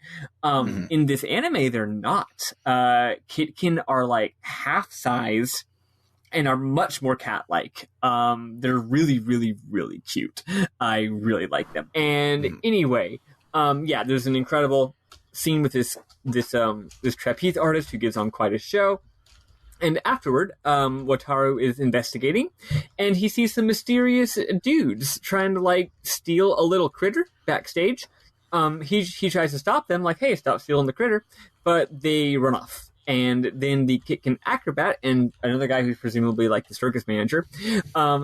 In this anime, they're not. Kitkin are like half size and are much more cat-like. They're really, really, really cute. I really like them. And anyway, there's an incredible scene with this trapeze artist who gives on quite a show. And afterward, Wataru is investigating, and he sees some mysterious dudes trying to like steal a little critter backstage. He tries to stop them, like, hey, stop stealing the critter, but they run off. And then the Kitkin acrobat and another guy who's presumably like the circus manager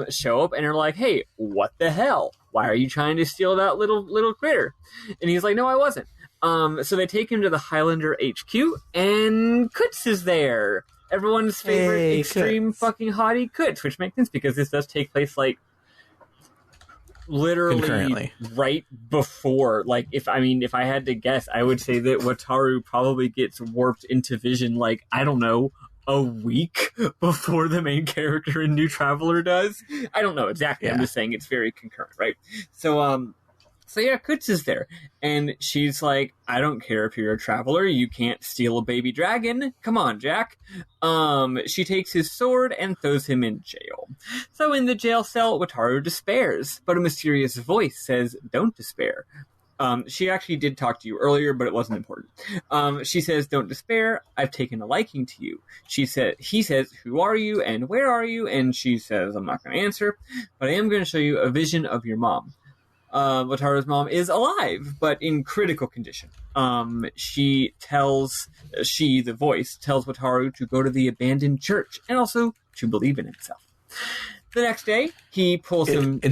show up and are like, hey, what the hell? Why are you trying to steal that little critter? And he's like, no, I wasn't. So they take him to the Highlander HQ, and Kutz is there. Everyone's favorite extreme fucking hottie Kutz, which makes sense because this does take place like literally right before, like if I had to guess, I would say that Wataru probably gets warped into vision like, I don't know, a week before the main character in New Traveler does. I don't know exactly. I'm just saying it's very concurrent, right? So yeah, Kutz is there, and she's like, I don't care if you're a traveler, you can't steal a baby dragon. Come on, Jack. She takes his sword and throws him in jail. So in the jail cell, Wataru despairs, but a mysterious voice says, don't despair. She actually did talk to you earlier, but it wasn't important. She says, don't despair, I've taken a liking to you. He says, who are you and where are you? And she says, I'm not going to answer, but I am going to show you a vision of your mom. Wataru's mom is alive, but in critical condition. The voice tells Wataru to go to the abandoned church and also to believe in himself. The next day, he pulls him.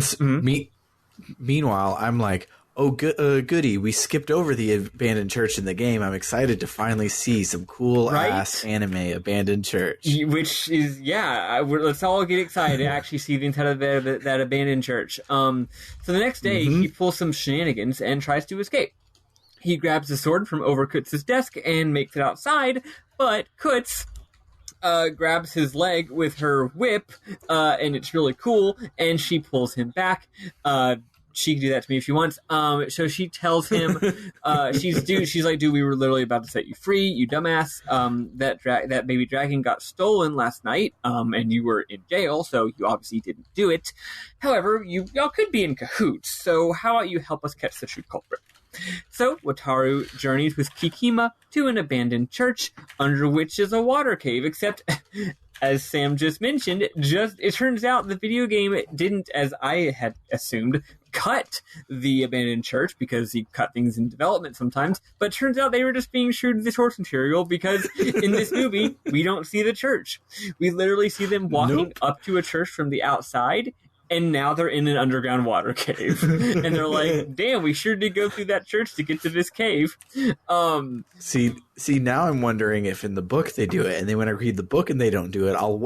Meanwhile, I'm like, Oh, goody. We skipped over the abandoned church in the game. I'm excited to finally see some cool-ass anime abandoned church. Which is, let's all get excited to actually see the inside of that abandoned church. So the next day, he pulls some shenanigans and tries to escape. He grabs the sword from over Kutz's desk and makes it outside, but Kutz grabs his leg with her whip, and it's really cool, and she pulls him back. She can do that to me if she wants. So she tells him, she's like, dude, we were literally about to set you free, you dumbass. That baby dragon got stolen last night, and you were in jail, so you obviously didn't do it. However, y'all could be in cahoots, so how about you help us catch the true culprit? So, Wataru journeys with Kikima to an abandoned church, under which is a water cave, except, as Sam just mentioned, it turns out the video game didn't, as I had assumed, cut the abandoned church, because he cut things in development sometimes, but it turns out they were just being true to the source material, because in this movie, we don't see the church. We literally see them walking up to a church from the outside, and now they're in an underground water cave. And they're like, damn, we sure did go through that church to get to this cave. See, now I'm wondering if in the book they do it, and then when I read the book and they don't do it, I'll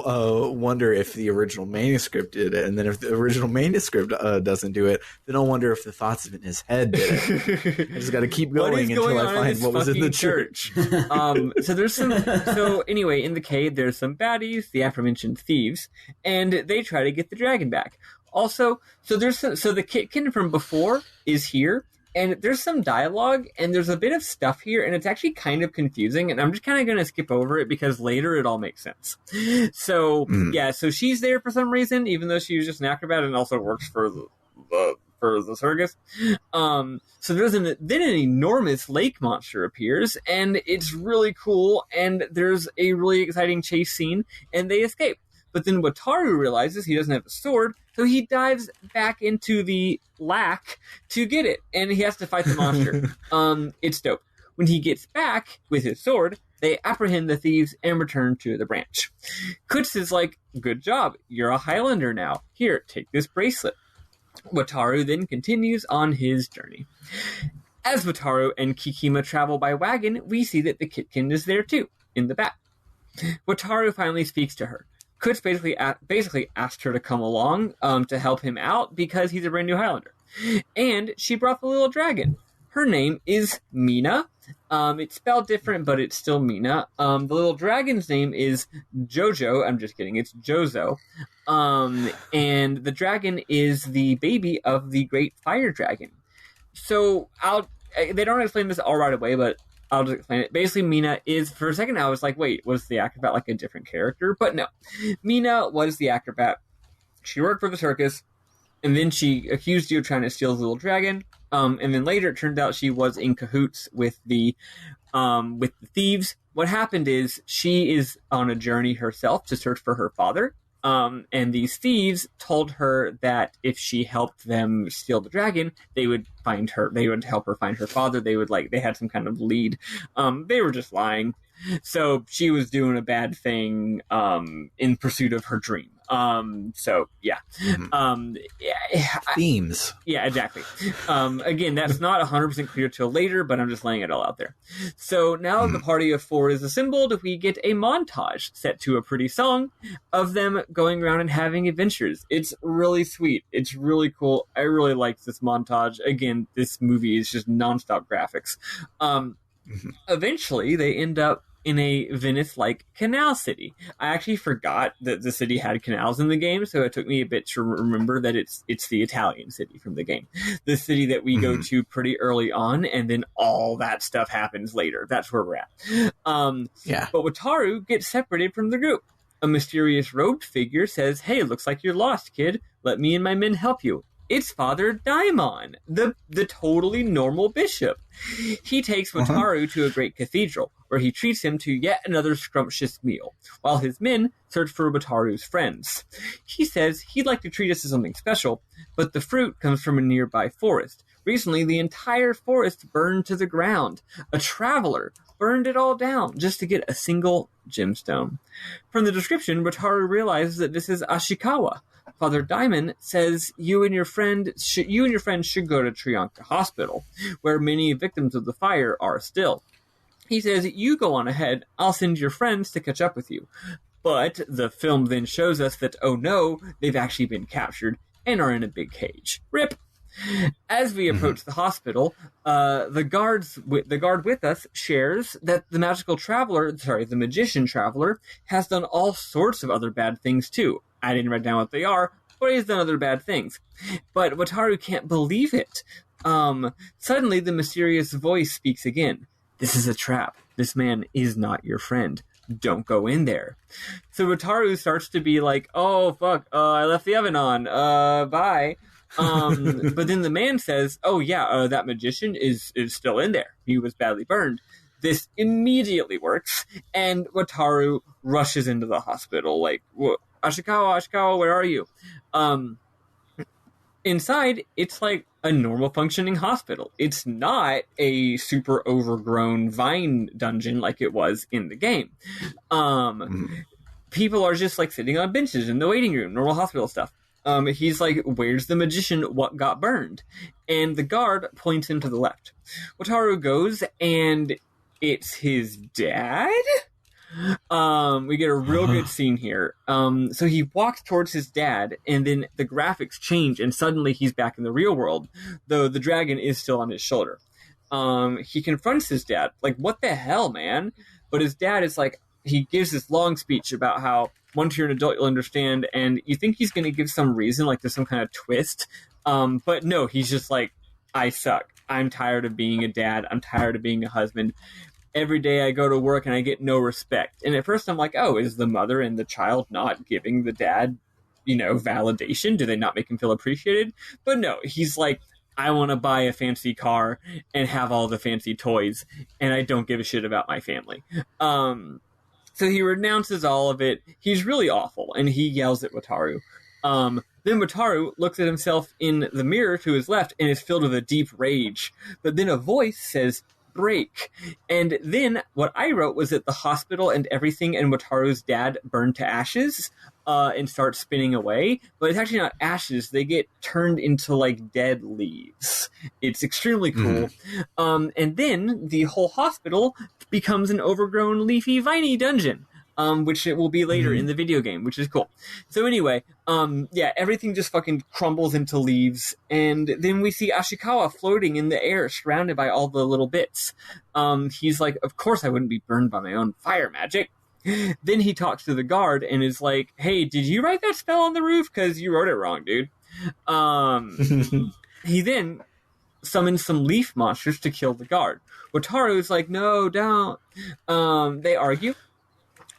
wonder if the original manuscript did it. And then if the original manuscript doesn't do it, then I'll wonder if the thoughts in his head did it. I just got to keep going until I find what was in the church. So anyway, in the cave, there's some baddies, the aforementioned thieves, and they try to get the dragon back. Also, so the Kitkin from before is here, and there's some dialogue, and there's a bit of stuff here, and it's actually kind of confusing, and I'm just kind of going to skip over it because later it all makes sense. So, so she's there for some reason, even though she was just an acrobat and also works for the circus. So then an enormous lake monster appears, and it's really cool, and there's a really exciting chase scene, and they escape. But then Wataru realizes he doesn't have a sword, so he dives back into the lack to get it, and he has to fight the monster. It's dope. When he gets back with his sword, they apprehend the thieves and return to the branch. Kutz is like, good job, you're a Highlander now. Here, take this bracelet. Wataru then continues on his journey. As Wataru and Kikima travel by wagon, we see that the Kitkin is there too, in the back. Wataru finally speaks to her. Kutz basically asked her to come along to help him out because he's a brand new Highlander. And she brought the little dragon. Her name is Mina. It's spelled different, but it's still Mina. The little dragon's name is Jojo. I'm just kidding. It's Jozo. And the dragon is the baby of the Great Fire Dragon. So they don't explain this all right away, but I'll just explain it. Basically, Mina is, for a second I was like, wait, was the acrobat like a different character? But no. Mina was the acrobat. She worked for the circus, and then she accused you of trying to steal the little dragon. And then later it turned out she was in cahoots with the thieves. What happened is she is on a journey herself to search for her father. And these thieves told her that if she helped them steal the dragon, they would find her. They would help her find her father. They had some kind of lead. They were just lying. So she was doing a bad thing in pursuit of her dream. Themes. Yeah, exactly. Again, that's not 100% clear till later, but I'm just laying it all out there. So now the party of four is assembled. We get a montage set to a pretty song of them going around and having adventures. It's really sweet. It's really cool. I really like this montage. Again, this movie is just nonstop graphics. Eventually, they end up in a Venice-like canal city. I actually forgot that the city had canals in the game, so it took me a bit to remember that it's the Italian city from the game. The city that we go to pretty early on, and then all that stuff happens later. That's where we're at. But Wataru gets separated from the group. A mysterious robed figure says, "Hey, looks like you're lost, kid. Let me and my men help you." It's Father Daimon, the totally normal bishop. He takes Wataru to a great cathedral, where he treats him to yet another scrumptious meal, while his men search for Wataru's friends. He says he'd like to treat us to something special, but the fruit comes from a nearby forest. Recently, the entire forest burned to the ground. A traveler burned it all down just to get a single gemstone. From the description, Wataru realizes that this is Ashikawa. Father Diamond says you and your friend should go to Trianka Hospital, where many victims of the fire are still. He says, you go on ahead, I'll send your friends to catch up with you. But the film then shows us that, oh no, they've actually been captured and are in a big cage. RIP! As we approach the hospital, the guard with us shares that the the magician traveler, has done all sorts of other bad things too. I didn't write down what they are, but he's done other bad things. But Wataru can't believe it. Suddenly, the mysterious voice speaks again. This is a trap. This man is not your friend. Don't go in there. So Wataru starts to be like, oh, fuck, I left the oven on. Bye. But then the man says, oh, yeah, that magician is still in there. He was badly burned. This immediately works, and Wataru rushes into the hospital like, Ashikawa, where are you? Inside, it's like a normal functioning hospital. It's not a super overgrown vine dungeon like it was in the game. People are just like sitting on benches in the waiting room, normal hospital stuff. He's like, where's the magician? What got burned? And the guard points him to the left. Wataru goes, and it's his dad? We get a real good scene here. So he walks towards his dad, and then the graphics change, and suddenly he's back in the real world, though the dragon is still on his shoulder. He confronts his dad, like, what the hell, man? But his dad is like, he gives this long speech about how once you're an adult, you'll understand, and you think he's going to give some reason, like there's some kind of twist. But no, he's just like, I suck. I'm tired of being a dad. I'm tired of being a husband. Every day I go to work and I get no respect. And at first I'm like, oh, is the mother and the child not giving the dad, validation? Do they not make him feel appreciated? But no, he's like, I want to buy a fancy car and have all the fancy toys, and I don't give a shit about my family. So he renounces all of it. He's really awful, and he yells at Wataru. Then Wataru looks at himself in the mirror to his left and is filled with a deep rage. But then a voice says, break. And then what I wrote was that the hospital and everything and Wataru's dad burn to ashes and start spinning away. But it's actually not ashes. They get turned into like dead leaves. It's extremely cool. And then the whole hospital becomes an overgrown, leafy, viney dungeon. Which it will be later in the video game, which is cool. So anyway, everything just fucking crumbles into leaves, and then we see Ashikawa floating in the air, surrounded by all the little bits. He's like, of course I wouldn't be burned by my own fire magic. Then he talks to the guard and is like, hey, did you write that spell on the roof? Because you wrote it wrong, dude. He then summons some leaf monsters to kill the guard. Wataru is like, no, don't. They argue.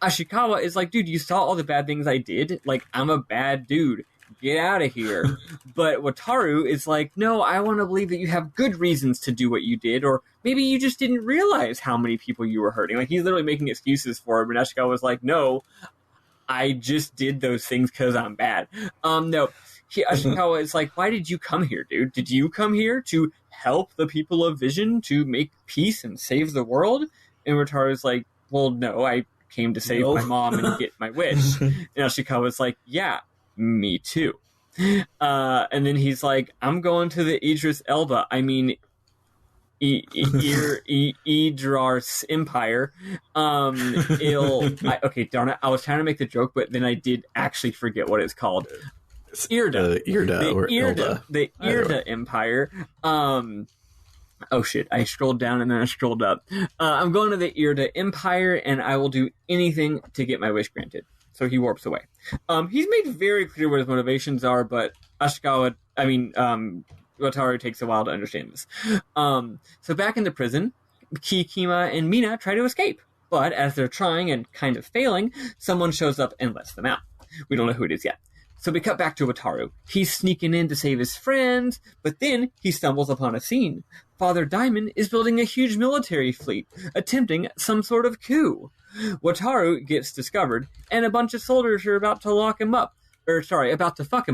Ashikawa is like, dude, you saw all the bad things I did? Like, I'm a bad dude. Get out of here. But Wataru is like, no, I want to believe that you have good reasons to do what you did, or maybe you just didn't realize how many people you were hurting. Like, he's literally making excuses for it, but Ashikawa was like, no, I just did those things because I'm bad. Ashikawa is like, why did you come here, dude? Did you come here to help the people of Vision, to make peace and save the world? And Wataru's like, well, no, I came to save my mom and get my wish. And Ashikawa's like, yeah, me too. And then he's like, I'm going to the Idris Elba. I mean, Idrar's Empire. Okay, darn it. I was trying to make the joke, but then I did actually forget what it's called. Irda. The Irda Empire. Oh shit, I scrolled down and then I scrolled up. I'm going to the Irda Empire and I will do anything to get my wish granted. So he warps away. He's made very clear what his motivations are, but Wataru takes a while to understand this. So back in the prison, Kikima and Mina try to escape. But as they're trying and kind of failing, someone shows up and lets them out. We don't know who it is yet. So we cut back to Wataru. He's sneaking in to save his friends, but then he stumbles upon a scene. Father Diamond is building a huge military fleet, attempting some sort of coup. Wataru gets discovered, and a bunch of soldiers are about to fuck him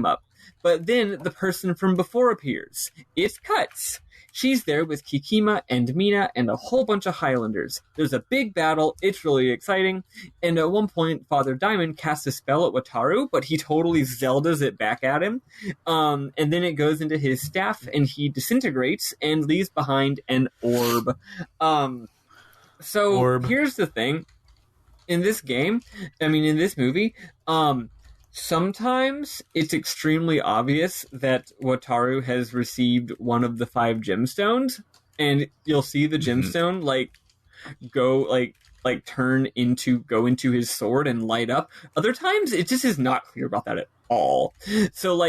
up. But then the person from before appears. It's Cuts. She's there with Kikima and Mina and a whole bunch of Highlanders. There's a big battle. It's really exciting. And at one point, Father Diamond casts a spell at Wataru, but he totally Zeldas it back at him. And then it goes into his staff, and he disintegrates and leaves behind an orb. Here's the thing. In this game, in this movie, sometimes it's extremely obvious that Wataru has received one of the 5 gemstones, and you'll see the gemstone go into his sword and light up. Other times, it just is not clear about that at all. So,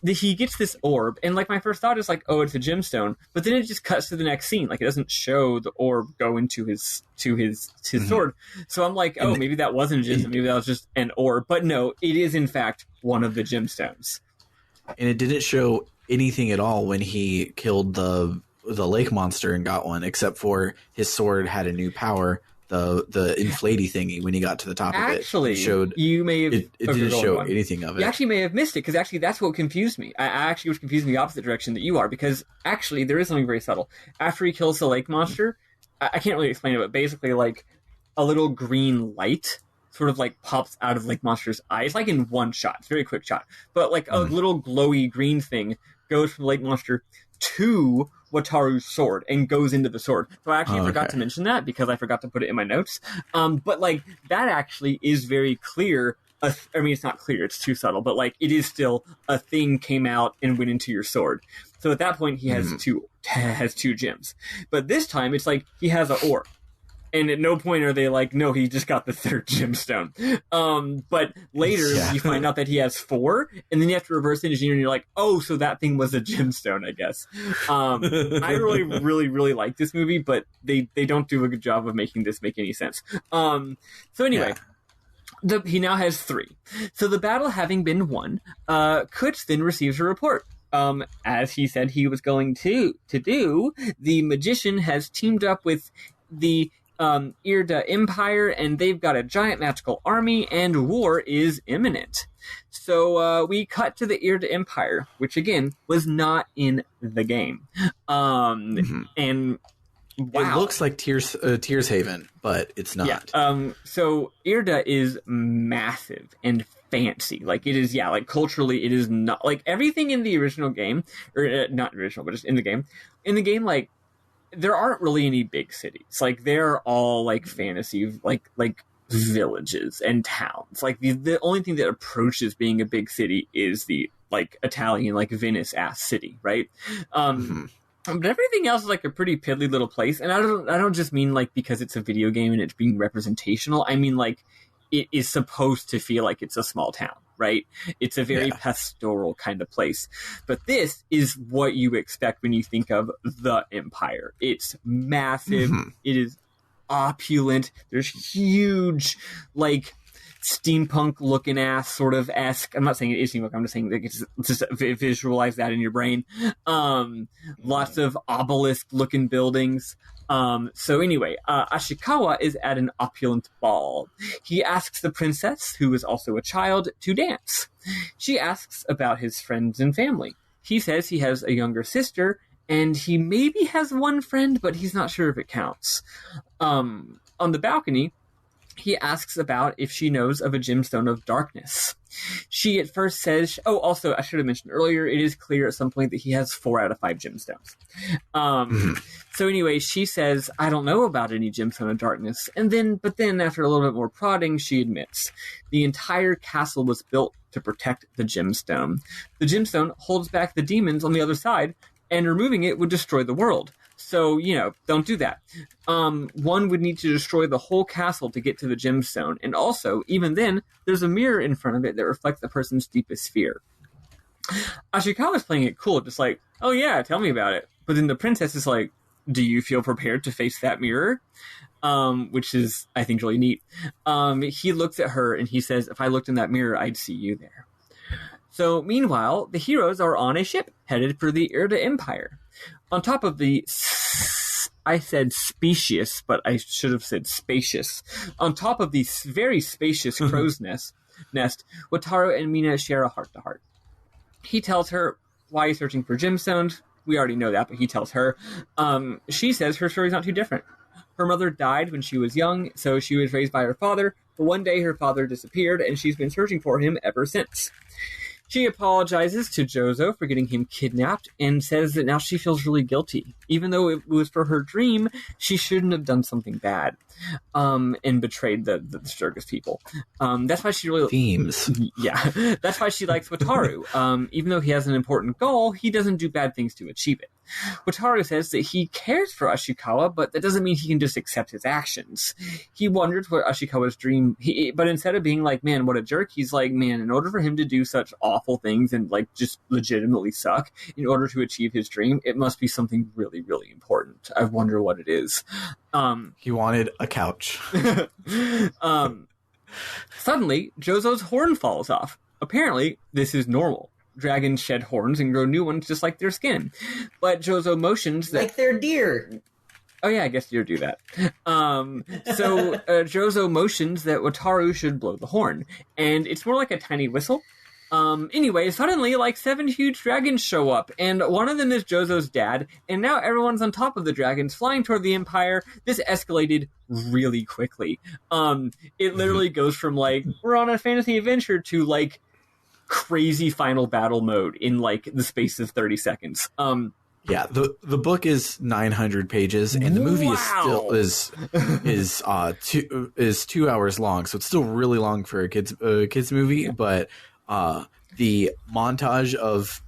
he gets this orb, and my first thought is oh, it's a gemstone, but then it just cuts to the next scene. It doesn't show the orb go into his sword. So I'm oh, maybe that wasn't a gemstone, maybe that was just an orb. But no, it is in fact one of the gemstones. And it didn't show anything at all when he killed the lake monster and got one, except for his sword had a new power. The inflatey thingy when he got to the top of it. Actually, showed you may have... It didn't show anything of it. You actually may have missed it, because actually that's what confused me. I actually was confused in the opposite direction that you are, because actually there is something very subtle. After he kills the lake monster, I can't really explain it, but basically a little green light sort of pops out of Lake Monster's eyes, in one shot. It's a very quick shot. But a little glowy green thing goes from Lake Monster to Wataru's sword and goes into the sword. So I actually forgot to mention that because I forgot to put it in my notes. But that actually is very clear. It's not clear, it's too subtle, but it is still a thing came out and went into your sword. So at that point he has two gems. But this time it's he has an orb. And at no point are they no, he just got the 3rd gemstone. But later you find out that he has 4, and then you have to reverse engineer, and you're oh, so that thing was a gemstone, I guess. I really, really, really like this movie, but they don't do a good job of making this make any sense. So anyway, he now has 3. So the battle having been won, Kutch then receives a report. As he said he was going to do, the magician has teamed up with the Irda Empire, and they've got a giant magical army, and war is imminent. So we cut to the Irda Empire, which again was not in the game. And wow. It looks like Tears Haven, but it's not. Yeah. So Irda is massive and fancy. It is, culturally, it is not everything in the original game, or not original, but just in the game. In the game, there aren't really any big cities. They're all fantasy, villages and towns. The only thing that approaches being a big city is the Italian Venice ass city, right? But everything else is a pretty piddly little place. And I don't just mean because it's a video game and it's being representational. I mean it is supposed to feel like it's a small town, right? It's a very pastoral kind of place. But this is what you expect when you think of the Empire. It's massive. It is opulent. There's huge, steampunk looking ass sort of esque. I'm not saying it is steampunk. I'm just saying it's just visualize that in your brain. Lots of obelisk looking buildings. So anyway, Ashikawa is at an opulent ball. He asks the princess, who is also a child, to dance. She asks about his friends and family. He says he has a younger sister, and he maybe has one friend, but he's not sure if it counts. On the balcony, he asks about if she knows of a gemstone of darkness. She at first says... Oh, also, I should have mentioned earlier, it is clear at some point that he has 4 out of 5 gemstones. So anyway, she says, I don't know about any gemstone of darkness. But then, after a little bit more prodding, she admits the entire castle was built to protect the gemstone. The gemstone holds back the demons on the other side, and removing it would destroy the world. So, don't do that. One would need to destroy the whole castle to get to the gemstone. And also, even then, there's a mirror in front of it that reflects the person's deepest fear. Ashikawa's playing it cool, just oh yeah, tell me about it. But then the princess is do you feel prepared to face that mirror? Which is, I think, really neat. He looks at her and he says, if I looked in that mirror, I'd see you there. So, meanwhile, the heroes are on a ship headed for the Irda Empire. On top of the... I said specious, but I should have said spacious. On top of the very spacious crow's nest, Wataru and Mina share a heart-to-heart. He tells her why he's searching for gemstones, We already know that, but he tells her. She says her story's not too different. Her mother died when she was young, so she was raised by her father, but one day her father disappeared, and she's been searching for him ever since. She apologizes to Jozo for getting him kidnapped and says that now she feels really guilty. Even though it was for her dream, she shouldn't have done something bad and betrayed the Sturgis people. That's why she really... Themes. Yeah. That's why she likes Wataru. Even though he has an important goal, he doesn't do bad things to achieve it. Wataru says that he cares for Ashikawa, but that doesn't mean he can just accept his actions. He wonders what Ashikawa's dream... But instead of being like, man, what a jerk, he's like, man, in order for him to do such awful things and like just legitimately suck in order to achieve his dream, it must be something really, really important. I wonder what it is. He wanted a couch. Suddenly, Jozo's horn falls off. Apparently, this is normal. Dragons shed horns and grow new ones just like their skin. But Jozo motions that... Like their deer. Oh yeah, I guess deer do that. So Jozo motions that Wataru should blow the horn. And it's more like a tiny whistle. Anyway, suddenly, like, 7 huge dragons show up, and one of them is Jozo's dad, and now everyone's on top of the dragons, flying toward the Empire. This escalated really quickly. It literally goes from, like, we're on a fantasy adventure to, like, crazy final battle mode in, like, the space of 30 seconds. Yeah, the book is 900 pages, and the movie is 2 hours long, so it's still really long for a kids movie, but... the montage of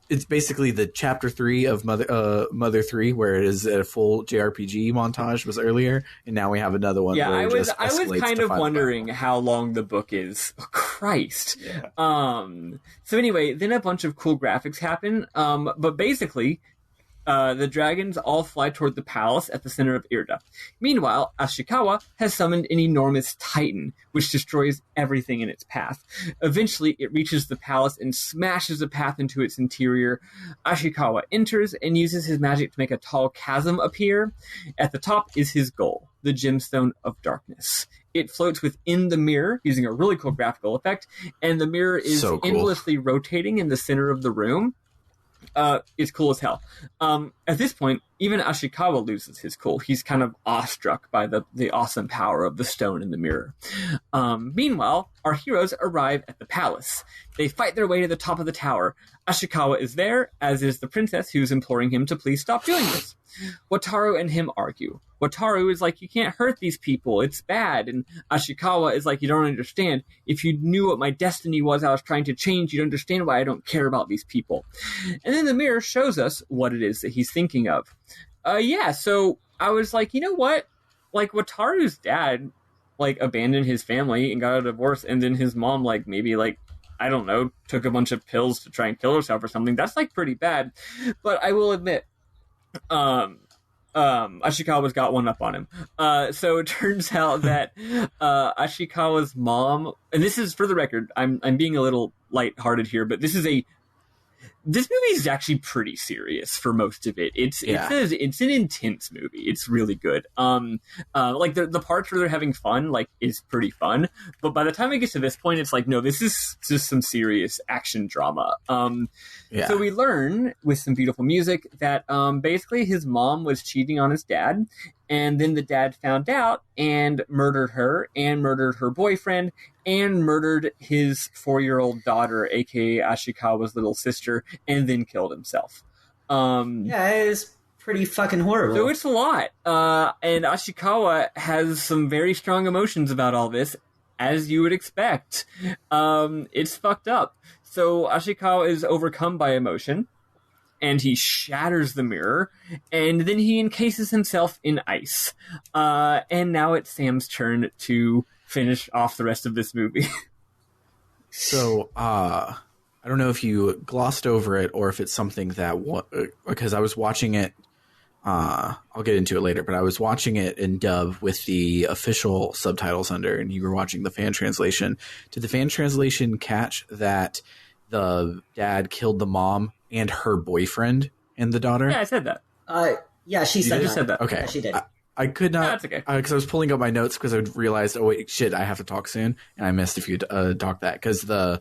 it's basically the chapter 3 of Mother 3, where it is a full JRPG montage was earlier, and now we have another one. Yeah, where I was kind of wondering how long the book is. Oh, Christ. Yeah. So anyway, then a bunch of cool graphics happen. But basically, the dragons all fly toward the palace at the center of Irda. Meanwhile, Ashikawa has summoned an enormous titan, which destroys everything in its path. Eventually, it reaches the palace and smashes a path into its interior. Ashikawa enters and uses his magic to make a tall chasm appear. At the top is his goal, the Gemstone of Darkness. It floats within the mirror using a really cool graphical effect, and the mirror is so cool. Endlessly rotating in the center of the room. It's cool as hell. At this point, even Ashikawa loses his cool. He's kind of awestruck by the awesome power of the stone in the mirror. Meanwhile, our heroes arrive at the palace. They fight their way to the top of the tower. Ashikawa is there, as is the princess who's imploring him to please stop doing this. Wataru and him argue. Wataru is like, you can't hurt these people, it's bad. And Ashikawa is like, you don't understand. If you knew what my destiny was I was trying to change, you'd understand why I don't care about these people. And then the mirror shows us what it is that he's thinking of. So I was like, you know what? Like, Wataru's dad, like, abandoned his family and got a divorce, and then his mom, like, maybe, like, I don't know, took a bunch of pills to try and kill herself or something. That's, like, pretty bad. But I will admit, Ashikawa's got one up on him. So it turns out that Ashikawa's mom, and this is for the record, I'm being a little lighthearted here, but this movie is actually pretty serious for most of it. It's an intense movie. It's really good. Like the parts where they're having fun, like, is pretty fun. But by the time it gets to this point, it's like, no, this is just some serious action drama. So we learn with some beautiful music that basically his mom was cheating on his dad. And then the dad found out and murdered her boyfriend and murdered his 4-year-old daughter, aka Ashikawa's little sister, and then killed himself. It was pretty fucking horrible. So it's a lot. And Ashikawa has some very strong emotions about all this, as you would expect. It's fucked up. So Ashikawa is overcome by emotion, and he shatters the mirror, and then he encases himself in ice. And now it's Sam's turn to finish off the rest of this movie. So, I don't know if you glossed over it or if it's something that... because I was watching it... I'll get into it later, but I was watching it in dub with the official subtitles under, and you were watching the fan translation. Did the fan translation catch that the dad killed the mom and her boyfriend and the daughter? Yeah, I said that. She said that. Okay. Yeah, she did. I could not... That's okay. Because I was pulling up my notes because I realized, oh, wait, shit, I have to talk soon. And I missed if you talk that. Because the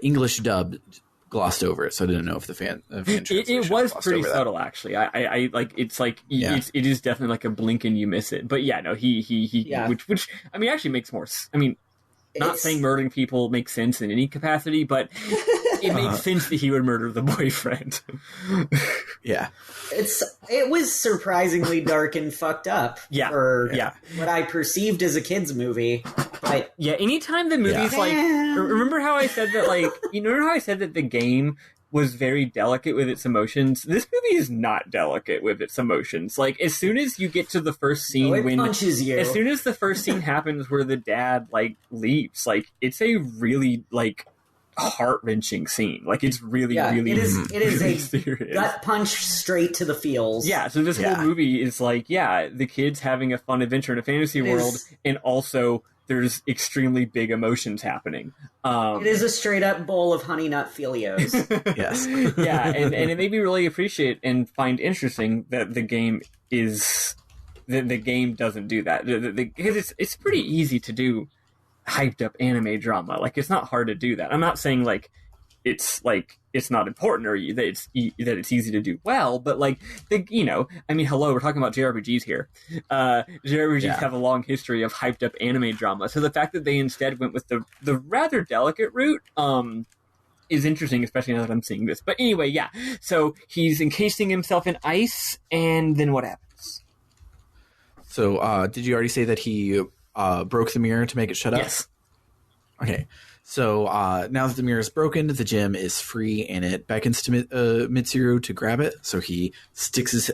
English dub glossed over it, so I didn't know if the fan it was pretty subtle, actually. I like it's like it is definitely like a blink and you miss it. But yeah, no, he which I mean actually makes more. I mean, not saying murdering people makes sense in any capacity, but it makes sense that he would murder the boyfriend. Yeah, it was surprisingly dark and fucked up. For what I perceived as a kids movie. But yeah, anytime the movie's like, remember how I said that, like, you know how I said that the game was very delicate with its emotions? This movie is not delicate with its emotions. Like, as soon as you get to the first scene, it punches you. As soon as the first scene happens where the dad like leaves, like, it's a really like heart-wrenching scene. Like, it's really it is a serious gut punch straight to the feels. Yeah, so this whole movie is like, the kid's having a fun adventure in a fantasy world, and also there's extremely big emotions happening. It is a straight up bowl of honey nut Felios. Yes. Yeah, and it made me really appreciate and find interesting that the game doesn't do that. Because it's pretty easy to do hyped up anime drama. Like, it's not hard to do that. I'm not saying like it's not important or that it's easy to do well, but like I mean, hello, we're talking about JRPGs here. JRPGs have a long history of hyped up anime drama, so the fact that they instead went with the rather delicate route is interesting, especially now that I'm seeing this. But anyway, so he's encasing himself in ice, and then what happens? So did you already say that he broke the mirror to make it shut up? Yes. Okay. So now that the mirror is broken, the gem is free, and it beckons to Mitsuru to grab it. So he sticks his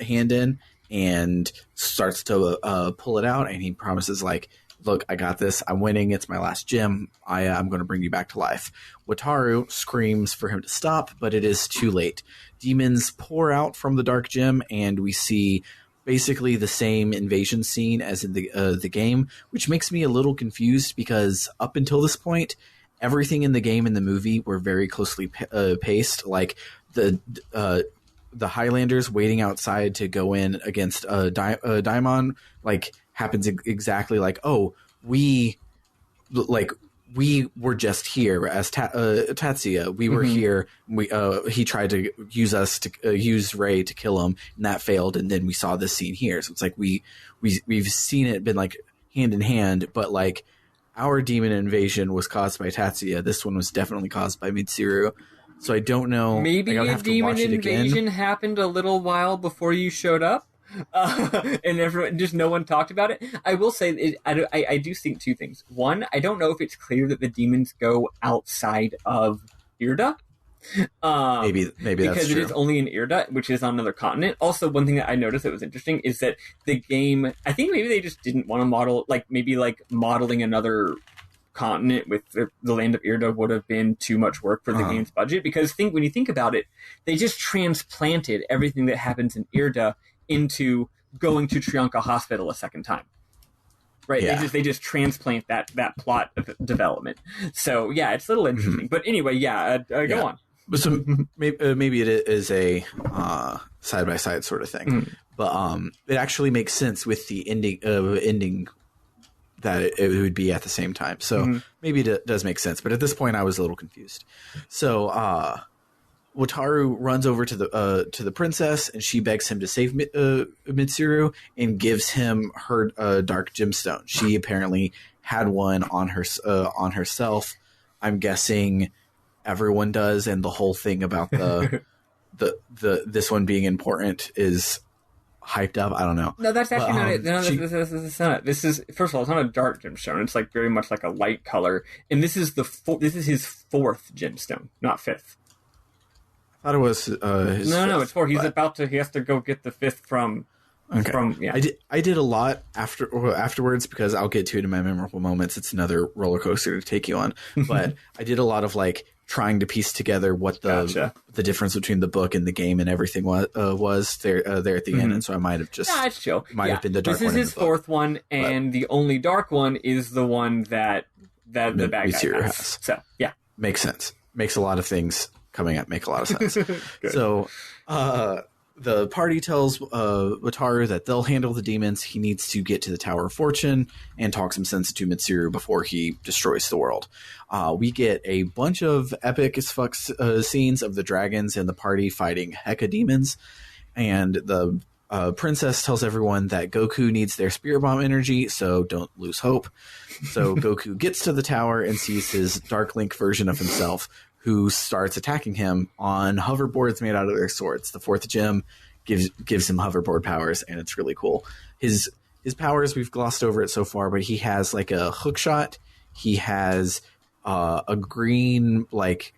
hand in and starts to pull it out, and he promises, like, look, I got this. I'm winning. It's my last gem. I'm going to bring you back to life. Wataru screams for him to stop, but it is too late. Demons pour out from the dark gem, and we see basically the same invasion scene as in the game, which makes me a little confused because up until this point, everything in the game and the movie were very closely paced. Like the Highlanders waiting outside to go in against Daimon, like, happens exactly like, we were just here as Tatsuya. We were here. He tried to use us to use Rei to kill him, and that failed. And then we saw this scene here. So it's like we've seen it been like hand in hand, but like our demon invasion was caused by Tatsuya. This one was definitely caused by Mitsuru. So I don't know. Maybe a demon invasion happened a little while before you showed up. And everyone, just no one talked about it. I will say, I do think two things. One, I don't know if it's clear that the demons go outside of Irda. Maybe that's true. Because it is only in Irda, which is on another continent. Also, one thing that I noticed that was interesting is that the game, I think maybe they just didn't want to model, like, maybe like modeling another continent with the land of Irda would have been too much work for the game's budget, because when you think about it, they just transplanted everything that happens in Irda into going to Trianka Hospital a second time, right? Yeah. They just transplant that plot of development. So yeah, it's a little interesting. But anyway, go on. So maybe it is a side by side sort of thing, but it actually makes sense with the ending that it would be at the same time. So maybe it does make sense. But at this point, I was a little confused. So Wataru runs over to the princess, and she begs him to save Mitsuru and gives him her dark gemstone. She apparently had one on herself. I'm guessing everyone does, and the whole thing about this one being important is hyped up. I don't know. No, that's actually not it. No, this is not it. This is, first of all, it's not a dark gemstone. It's like very much like a light color, and this is his fourth gemstone, not fifth. I thought it was his No, it's four. He has to go get the fifth from. I did a lot afterwards, because I'll get to it in my memorable moments. It's another roller coaster to take you on, but I did a lot of like trying to piece together what the difference between the book and the game and everything was there at the end, and so I might have just it's chill. Might have been the dark one. This is his fourth one, and the only dark one is the one that the bad guy has. So yeah, makes sense. Makes a lot of things coming up make a lot of sense. So the party tells Wataru that they'll handle the demons. He needs to get to the Tower of Fortune and talk some sense to Mitsuru before he destroys the world. We get a bunch of epic as fuck scenes of the dragons and the party fighting Heka demons. And the princess tells everyone that Goku needs their spirit bomb energy, so don't lose hope. So Goku gets to the tower and sees his Dark Link version of himself, who starts attacking him on hoverboards made out of their swords. The fourth gem gives him hoverboard powers, and it's really cool. His powers, we've glossed over it so far, but he has like a hook shot. He has a green, like,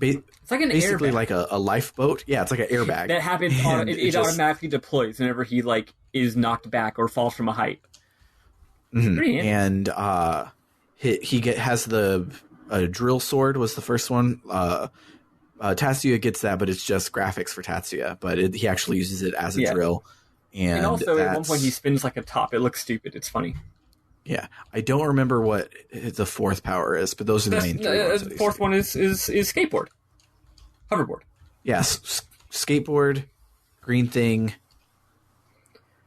it's like an basically airbag. Like a lifeboat. Yeah, it's like an airbag. That happens. It automatically deploys whenever he like is knocked back or falls from a height. Mm-hmm. And has the drill sword was the first one. Tatsuya gets that, but it's just graphics for Tatsuya. But he actually uses it as a drill. And also, at one point, he spins like a top. It looks stupid. It's funny. Yeah, I don't remember what the fourth power is, but those are the main three ones. The fourth one is skateboard, hoverboard. Yes, skateboard, green thing,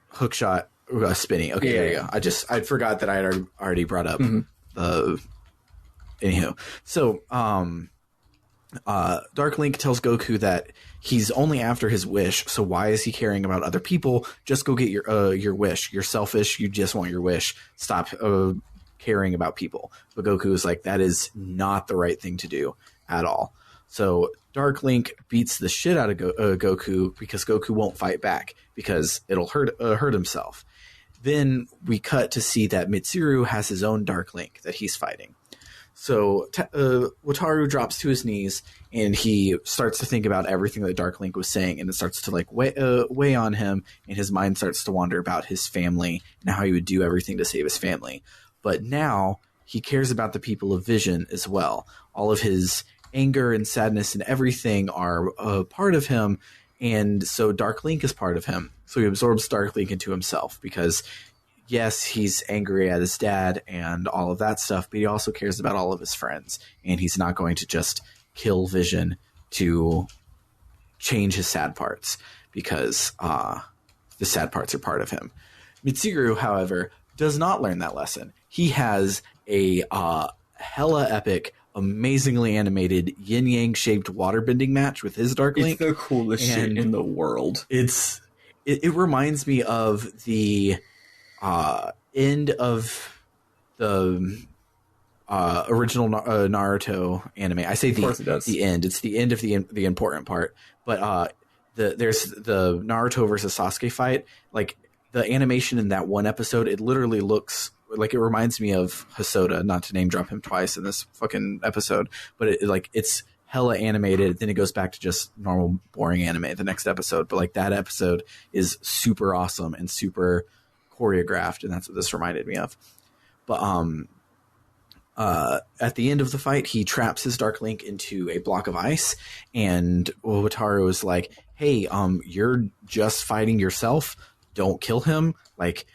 hook shot, spinning. Okay, there you go. I forgot that I had already brought up the. Anywho, so Dark Link tells Goku that he's only after his wish, so why is he caring about other people? Just go get your wish. You're selfish. You just want your wish. Stop caring about people. But Goku is like, that is not the right thing to do at all. So Dark Link beats the shit out of Goku because Goku won't fight back because it'll hurt himself. Then we cut to see that Mitsuru has his own Dark Link that he's fighting. So Wataru drops to his knees and he starts to think about everything that Dark Link was saying, and it starts to like weigh on him, and his mind starts to wander about his family and how he would do everything to save his family. But now he cares about the people of Vision as well. All of his anger and sadness and everything are a part of him, and so Dark Link is part of him. So he absorbs Dark Link into himself because yes, he's angry at his dad and all of that stuff, but he also cares about all of his friends, and he's not going to just kill Vision to change his sad parts because the sad parts are part of him. Mitsuru, however, does not learn that lesson. He has a hella epic, amazingly animated yin-yang shaped waterbending match with his Dark Link. It's the coolest shit in the world. It reminds me of the end of the original Naruto anime. I say the end. It's the end of the important part. But there's the Naruto versus Sasuke fight. Like the animation in that one episode, it literally looks like it reminds me of Hosoda. Not to name drop him twice in this fucking episode, but it's hella animated. Then it goes back to just normal boring anime the next episode. But like that episode is super awesome and super choreographed, and that's what this reminded me of. But at the end of the fight, he traps his Dark Link into a block of ice, and Wataru is like, hey, you're just fighting yourself, don't kill him, like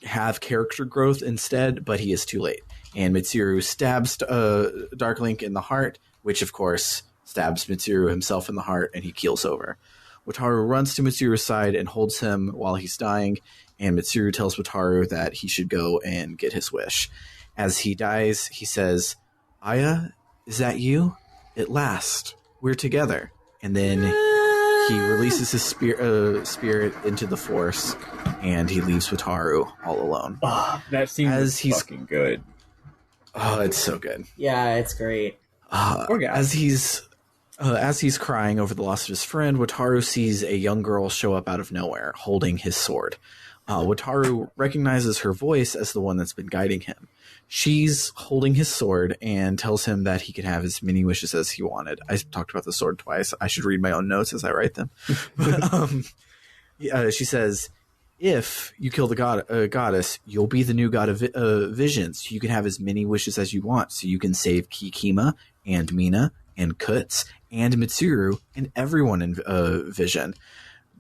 have character growth instead. But he is too late, and Mitsuru stabs Dark Link in the heart, which of course stabs Mitsuru himself in the heart, and he keels over. Wataru runs to Mitsuru's side and holds him while he's dying, and Mitsuru tells Wataru that he should go and get his wish. As he dies, he says, Aya, is that you? At last, we're together. And then he releases his spirit into the Force, and he leaves Wataru all alone. Oh, that scene is fucking good. Oh, it's so good. Yeah, it's great. As he's crying over the loss of his friend, Wataru sees a young girl show up out of nowhere, holding his sword. Wataru recognizes her voice as the one that's been guiding him. She's holding his sword and tells him that he can have as many wishes as he wanted. I talked about the sword twice. I should read my own notes as I write them. She says, if you kill the goddess, you'll be the new god of visions. You can have as many wishes as you want. So you can save Kikima and Mina and Kutz and Mitsuru and everyone in Vision.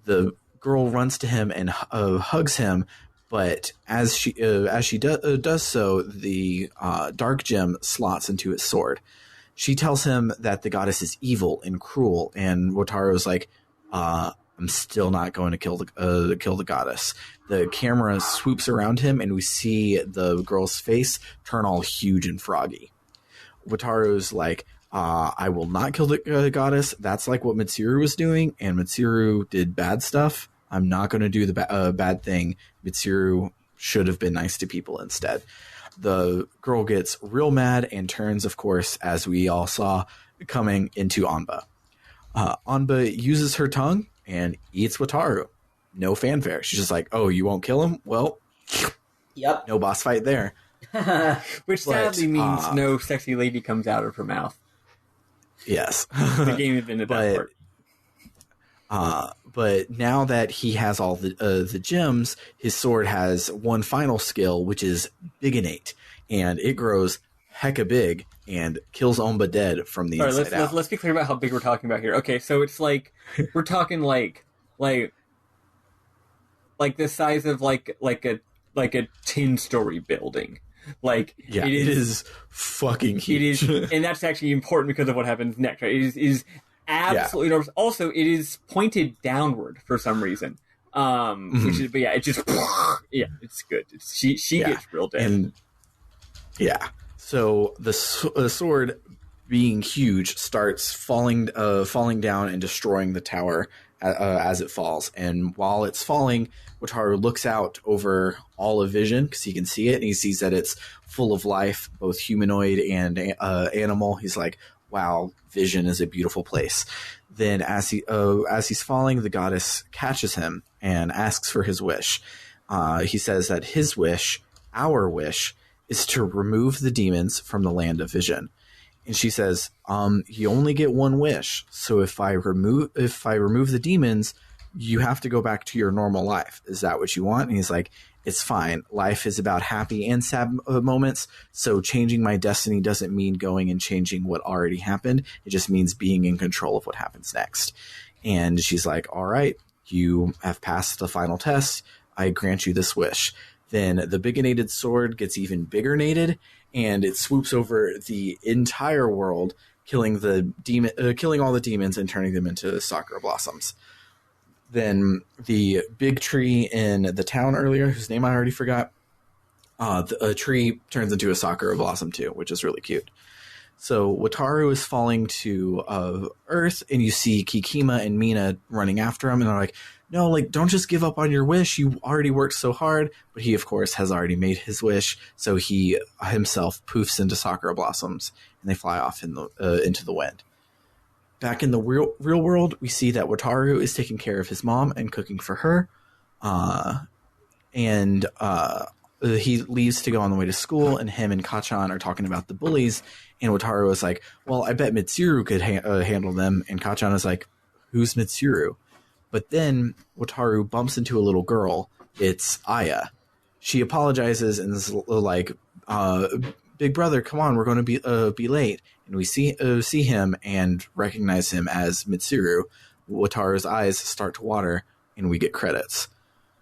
The girl runs to him and hugs him, but as she does so, the dark gem slots into his sword. She tells him that the goddess is evil and cruel, and Wataru is like, I'm still not going to kill the goddess. The camera swoops around him, and we see the girl's face turn all huge and froggy. Wataru's like, I will not kill the goddess. That's like what Mitsuru was doing, and Mitsuru did bad stuff. I'm not going to do the bad thing. Mitsuru should have been nice to people instead. The girl gets real mad and turns, of course, as we all saw, coming into Anba. Anba uses her tongue and eats Wataru. No fanfare. She's just like, oh, you won't kill him? Well, yep. No boss fight there. Which sadly means no sexy lady comes out of her mouth. Yes. The game invented that part. But now that he has all the gems, his sword has one final skill, which is Bigonate, and it grows hecka big and kills Omba dead from the inside out. Let's be clear about how big we're talking about here. Okay, so it's like we're talking like the size of like a 10-story building. Like it is fucking huge. It is, and that's actually important because of what happens next. Right? It is absolutely enormous. Also, it is pointed downward for some reason. Which is, but yeah, it just it's good. She gets real dead. And so the sword, being huge, starts falling down and destroying the tower as it falls. And while it's falling, Wataru looks out over all of Vision because he can see it, and he sees that it's full of life, both humanoid and animal. He's like, wow, Vision is a beautiful place. Then as he's falling, the goddess catches him and asks for his wish. He says that his wish, our wish, is to remove the demons from the land of Vision. And she says, you only get one wish. So if I remove the demons, you have to go back to your normal life. Is that what you want? And he's like, it's fine. Life is about happy and sad moments. So changing my destiny doesn't mean going and changing what already happened. It just means being in control of what happens next. And she's like, all right, you have passed the final test. I grant you this wish. Then the bigonated sword gets even bigger-nated, and it swoops over the entire world, killing all the demons and turning them into sakura blossoms. Then the big tree in the town earlier, whose name I already forgot, a tree turns into a sakura blossom too, which is really cute. So Wataru is falling to Earth, and you see Kikima and Mina running after him, and they're like, no, like, don't just give up on your wish. You already worked so hard. But he, of course, has already made his wish, so he himself poofs into sakura blossoms, and they fly off into the wind. Back in the real world, we see that Wataru is taking care of his mom and cooking for her. He leaves to go on the way to school, and him and Kachan are talking about the bullies. And Wataru is like, well, I bet Mitsuru could handle them. And Kachan is like, who's Mitsuru? But then Wataru bumps into a little girl. It's Aya. She apologizes and is like, big brother, come on, we're going to be late. And we see him and recognize him as Mitsuru. Wataru's eyes start to water, and we get credits.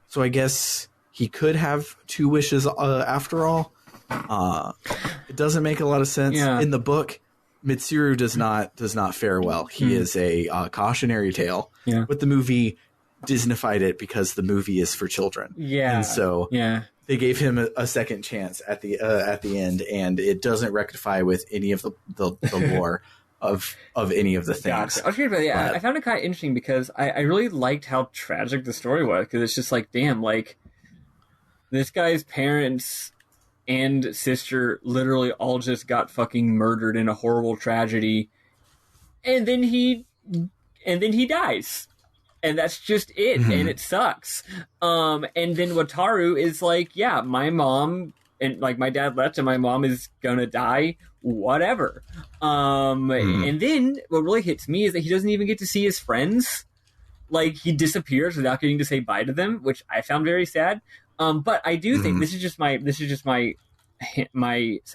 So I guess he could have two wishes after all. It doesn't make a lot of sense. Yeah. In the book, Mitsuru does not fare well. He is a cautionary tale. Yeah. But the movie Disneyfied it because the movie is for children. Yeah. And so they gave him a second chance at the end, and it doesn't rectify with any of the lore of any of the things. Gotcha. I was curious about that. I found it kind of interesting because I really liked how tragic the story was, because it's just like, damn, like, this guy's parents and sister literally all just got fucking murdered in a horrible tragedy, and then he dies, and that's just it. Mm-hmm. And it sucks. And then Wataru is like, yeah, my mom and like my dad left, and my mom is gonna die, whatever. And then what really hits me is that he doesn't even get to see his friends. Like, he disappears without getting to say bye to them, which I found very sad. But I do think this is just my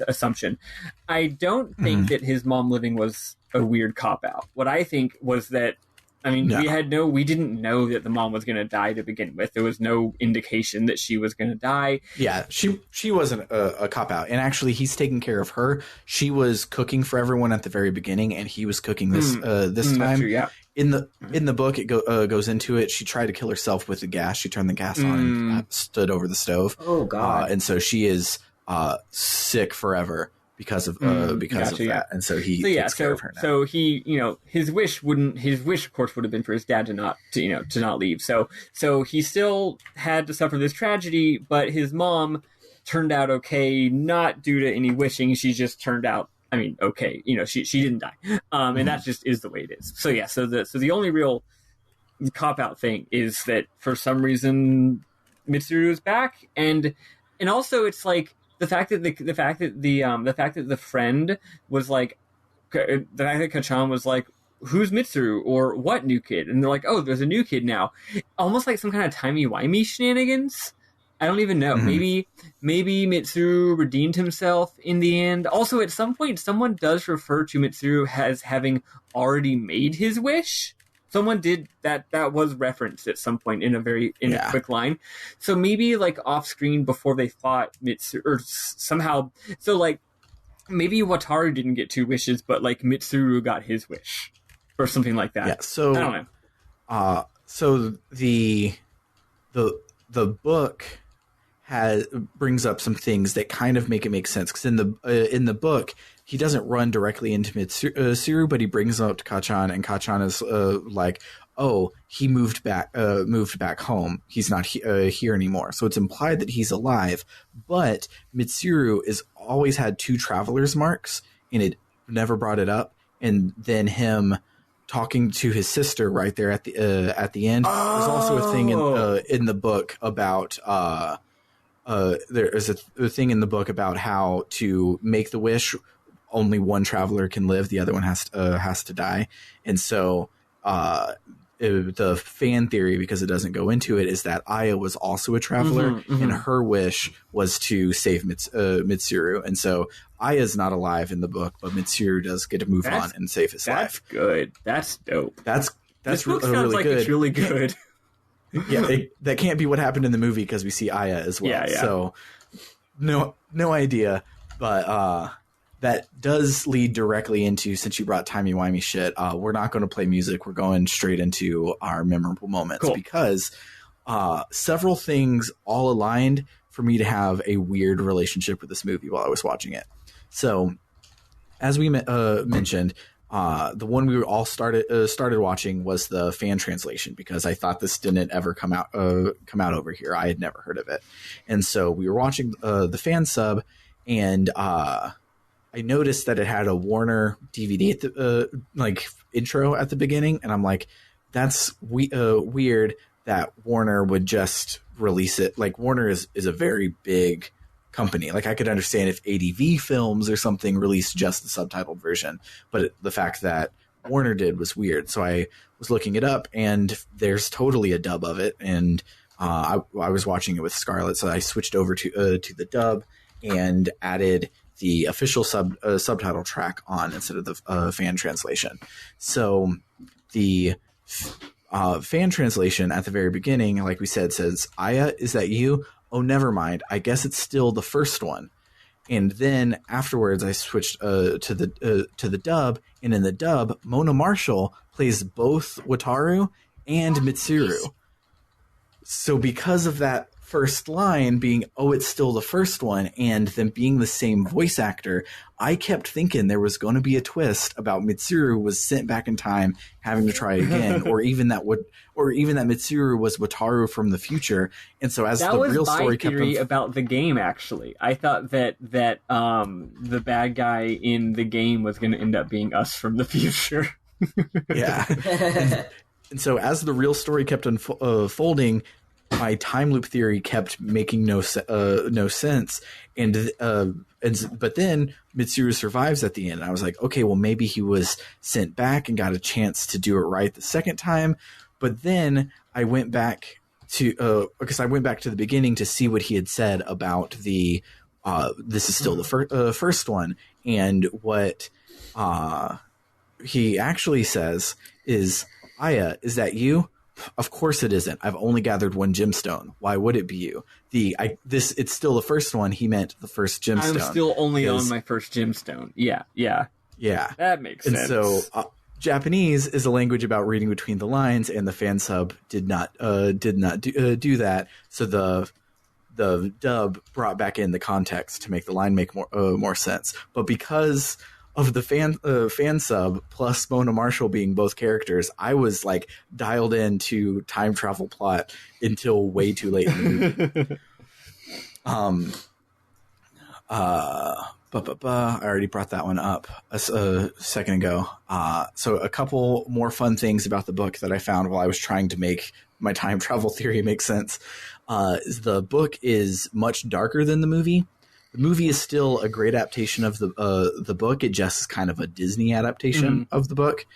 assumption. I don't think that his mom living was a weird cop out. What I think was that I mean, No. we didn't know that the mom was going to die to begin with. There was no indication that she was going to die. Yeah, she wasn't a cop out, and actually, he's taking care of her. She was cooking for everyone at the very beginning, and he was cooking this this time. That's true, yeah. In the book, it goes into it. She tried to kill herself with the gas. She turned the gas on and stood over the stove. Oh God! And so she is sick forever because of that. And so he takes care of her now. So he, his wish, of course, would have been for his dad to not leave. So he still had to suffer this tragedy, but his mom turned out okay, not due to any wishing. She just turned out, okay. She didn't die. And that just is the way it is. So yeah, so the only real cop out thing is that for some reason Mitsuru is back, and also it's like, the fact that the friend was like, the fact that Kachan was like, who's Mitsuru or what new kid? And they're like, oh, there's a new kid now. Almost like some kind of timey-wimey shenanigans. I don't even know. Maybe Mitsuru redeemed himself in the end. Also, at some point, someone does refer to Mitsuru as having already made his wish. Someone did that. That was referenced at some point in a quick line. So maybe like off screen before they fought Mitsuru, or somehow. So like maybe Wataru didn't get 2 wishes, but like Mitsuru got his wish, or something like that. Yeah. So I don't know. So the book brings up some things that kind of make it make sense, because in the book he doesn't run directly into Mitsuru, but he brings up to Kachan, and Kachan is like, oh, he moved back home. He's not here anymore. So it's implied that he's alive, but Mitsuru is always had 2 traveler's marks, and it never brought it up. And then him talking to his sister right there at the end. Oh. There's also a thing in the book about there is a thing in the book about how to make the wish. Only one traveler can live; the other one has to die. And so the fan theory, because it doesn't go into it, is that Aya was also a traveler, and her wish was to save Mitsuru. And so Aya's not alive in the book, but Mitsuru does get to move on and save his life. That's good. That's dope. That's this book really sounds like good. It's really good. Yeah, that can't be what happened in the movie, because we see Aya as well. Yeah. So no idea, but that does lead directly into, since you brought timey-wimey shit, we're not going to play music. We're going straight into our memorable moments, because several things all aligned for me to have a weird relationship with this movie while I was watching it. So, as we mentioned, the one we all started watching was the fan translation, because I thought this didn't ever come out over here. I had never heard of it, and so we were watching the fan sub, and I noticed that it had a Warner DVD at the intro at the beginning, and I'm like, that's weird that Warner would just release it. Like, Warner is a very big company. Like, I could understand if ADV Films or something released just the subtitled version, but the fact that Warner did was weird. So I was looking it up, and there's totally a dub of it, and I was watching it with Scarlett, so I switched over to the dub and added the official subtitle track on instead of the fan translation. So the fan translation at the very beginning, like we said, says, "Aya, is that you? Oh, never mind. I guess it's still the first one." And then afterwards, I switched to the dub, and in the dub, Mona Marshall plays both Wataru and Mitsuru. So because of that first line being, oh, it's still the first one, and them being the same voice actor, I kept thinking there was going to be a twist about Mitsuru was sent back in time, having to try again, or even that Mitsuru was Wataru from the future. And so as the real story kept theory about the game, actually, I thought that the bad guy in the game was going to end up being us from the future. Yeah. And so as the real story kept unfolding, my time loop theory kept making no sense, but then Mitsuru survives at the end, and I was like, okay, well, maybe he was sent back and got a chance to do it right the second time. But then I went back to because I went back to the beginning to see what he had said about the this is still the first one, and what he actually says is, Aya, is that you? Of course it isn't. I've only gathered one gemstone. Why would it be you? It's still the first one. He meant the first gemstone. I'm still only on my first gemstone. Yeah. That makes sense. And so Japanese is a language about reading between the lines, and the fan sub did not do that. So the dub brought back in the context to make the line make more sense. But because of the fan sub plus Mona Marshall being both characters, I was like dialed into time travel plot until way too late in the movie. I already brought that one up a second ago. So a couple more fun things about the book that I found while I was trying to make my time travel theory make sense. The book is much darker than the movie. The movie is still a great adaptation of the book. It just is kind of a Disney adaptation of the book.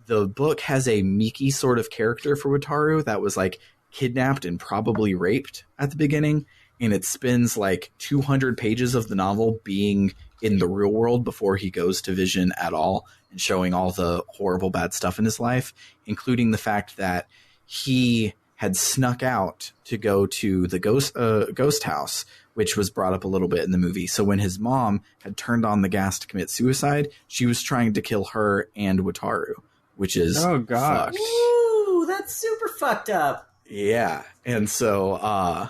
The book has a Miki sort of character for Wataru that was like kidnapped and probably raped at the beginning. And it spends like 200 pages of the novel being in the real world before he goes to Vision at all, and showing all the horrible bad stuff in his life, including the fact that he had snuck out to go to the ghost house, which was brought up a little bit in the movie. So when his mom had turned on the gas to commit suicide, she was trying to kill her and Wataru, which is fucked. Ooh, that's super fucked up. Yeah. And so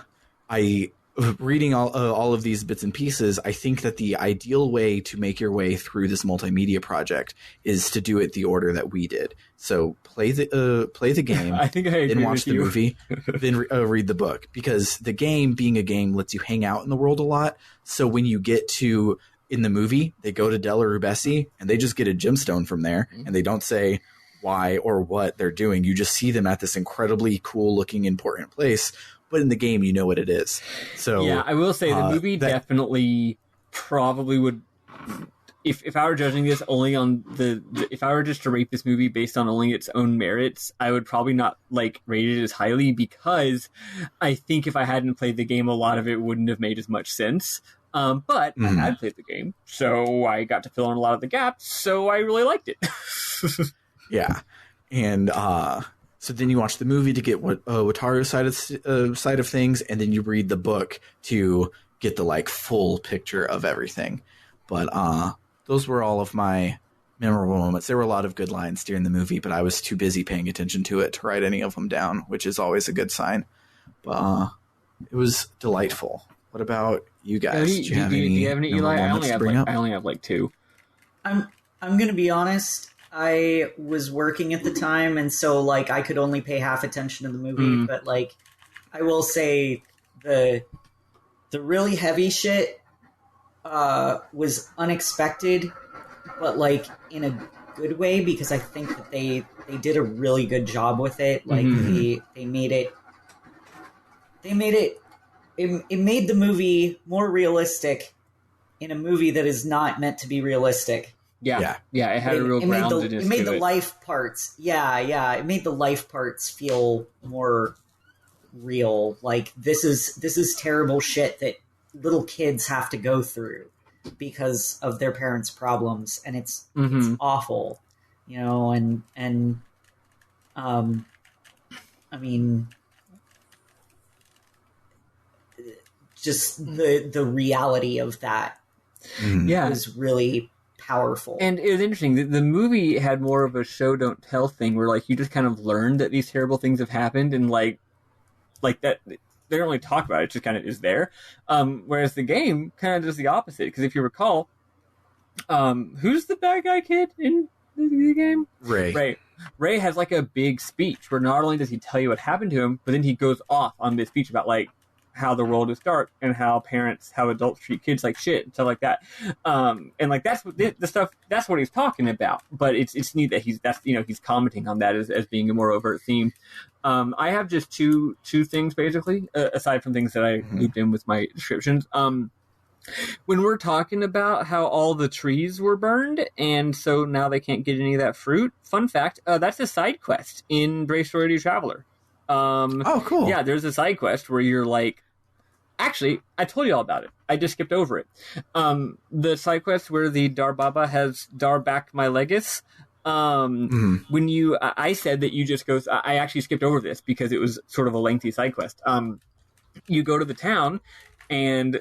reading all of these bits and pieces, I think that the ideal way to make your way through this multimedia project is to do it the order that we did. So play the game, I think I agree then watch with the you. movie, then read the book, because the game, being a game, lets you hang out in the world a lot. So when you get to in the movie, they go to Della Rubessi and they just get a gemstone from there, and they don't say why or what they're doing. You just see them at this incredibly cool looking important place. But in the game, you know what it is. So yeah, I will say the movie definitely probably would. If I were judging this only on if I were just to rate this movie based on only its own merits, I would probably not like rate it as highly, because I think if I hadn't played the game, a lot of it wouldn't have made as much sense. But I had played the game, so I got to fill in a lot of the gaps. So I really liked it. Yeah, and so then you watch the movie to get what Wataru's side of things, and then you read the book to get the like full picture of everything. But those were all of my memorable moments. There were a lot of good lines during the movie, but I was too busy paying attention to it to write any of them down, which is always a good sign. But it was delightful. What about you guys? Do you have any Eli? I only have like two. I'm gonna be honest. I was working at the time, and so like I could only pay half attention to the movie. But like, I will say the really heavy shit was unexpected, but like in a good way, because I think that they did a really good job with it. Like they made it. It made the movie more realistic in a movie that is not meant to be realistic. Yeah. It had a real groundedness to it. It made the life parts. Yeah. It made the life parts feel more real. Like this is terrible shit that little kids have to go through because of their parents' problems, and it's awful, you know. And I mean, just the reality of that was really powerful. And it was interesting. The movie had more of a show don't tell thing, where like you just kind of learned that these terrible things have happened, and like that they don't really talk about it. It just kind of is there. Whereas the game kind of does the opposite, because if you recall, who's the bad guy kid in the game? Ray has like a big speech where not only does he tell you what happened to him, but then he goes off on this speech about like how the world is dark and how adults treat kids like shit and stuff like that. And like that's what the stuff, that's what he's talking about. But it's neat that he's commenting on that as being a more overt theme. I have just two things basically, aside from things that I looped in with my descriptions. When we're talking about how all the trees were burned and so now they can't get any of that fruit, fun fact, that's a side quest in Brave Story to Traveler. Oh, cool. Yeah, there's a side quest where you're like, actually, I told you all about it. I just skipped over it. The side quest where the Dar Baba has Dar back my legis. When I said that you just go, I actually skipped over this because it was sort of a lengthy side quest. You go to the town and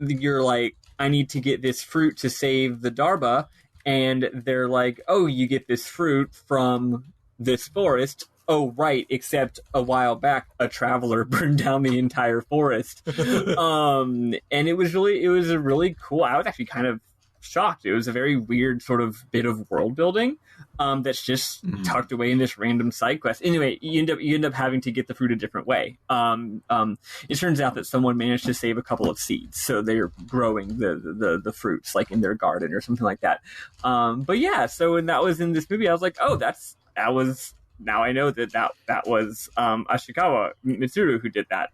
you're like, I need to get this fruit to save the Darba. And they're like, oh, you get this fruit from this forest. Oh, right, except a while back, a traveler burned down the entire forest. And it was a really cool, I was actually kind of shocked. It was a very weird sort of bit of world building that's just tucked away in this random side quest. Anyway, you end up having to get the fruit a different way. It turns out that someone managed to save a couple of seeds, so they're growing the fruits like in their garden or something like that. But yeah, so when that was in this movie, I was like, oh, that was. Now I know that was Ashikawa Mitsuru who did that.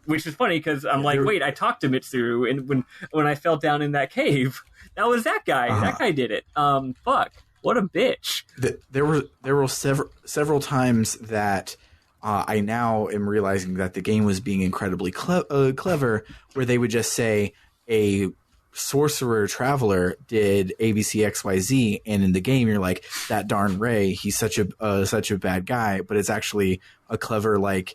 Which is funny because I'm like, wait, I talked to Mitsuru, and when I fell down in that cave, that was that guy. That guy did it. Fuck, what a bitch. There were several times that I now am realizing that the game was being incredibly clever, where they would just say a sorcerer traveler did ABCXYZ, and in the game you're like, that darn Ray, he's such a bad guy, but it's actually a clever like.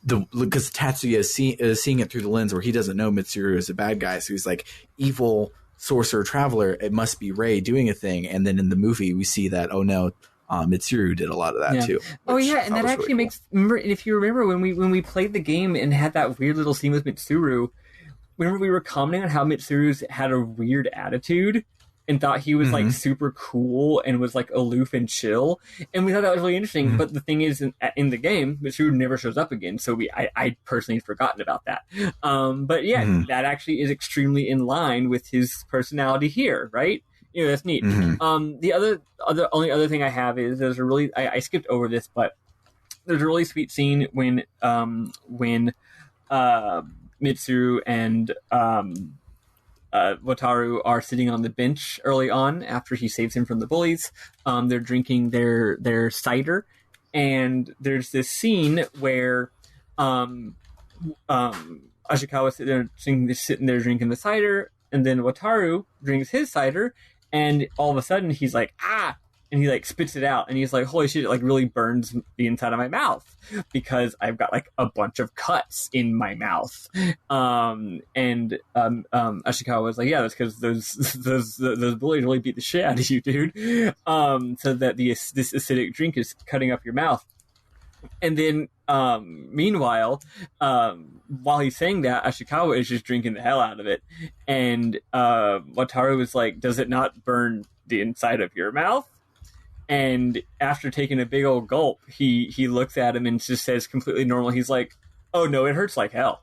Because Tatsuya is seeing it through the lens where he doesn't know Mitsuru is a bad guy, so he's like, evil sorcerer traveler, it must be Rei doing a thing. And then in the movie we see that, oh no, Mitsuru did a lot of that too. Oh yeah, and that actually really makes remember. If you remember when we played the game and had that weird little scene with Mitsuru, remember we were commenting on how Mitsuru's had a weird attitude and thought he was like super cool and was like aloof and chill, and we thought that was really interesting. But the thing is, in the game, Mitsuru never shows up again, so I personally had forgotten about that. But yeah, that actually is extremely in line with his personality here, right? You know, that's neat. The only other thing I have is there's a really I skipped over this, but there's a really sweet scene when Mitsuru and Wataru are sitting on the bench early on after he saves him from the bullies. They're drinking their cider, and there's this scene where Ashikawa sitting there drinking the cider, and then Wataru drinks his cider, and all of a sudden he's like, ah! And he like spits it out, and he's like, holy shit, it like really burns the inside of my mouth because I've got like a bunch of cuts in my mouth. Ashikawa was like, yeah, that's because those bullies really beat the shit out of you, dude. So that this acidic drink is cutting up your mouth. And then meanwhile, while he's saying that, Ashikawa is just drinking the hell out of it. And Wataru was like, does it not burn the inside of your mouth? And after taking a big old gulp, he looks at him and just says completely normal, he's like, oh no, it hurts like hell.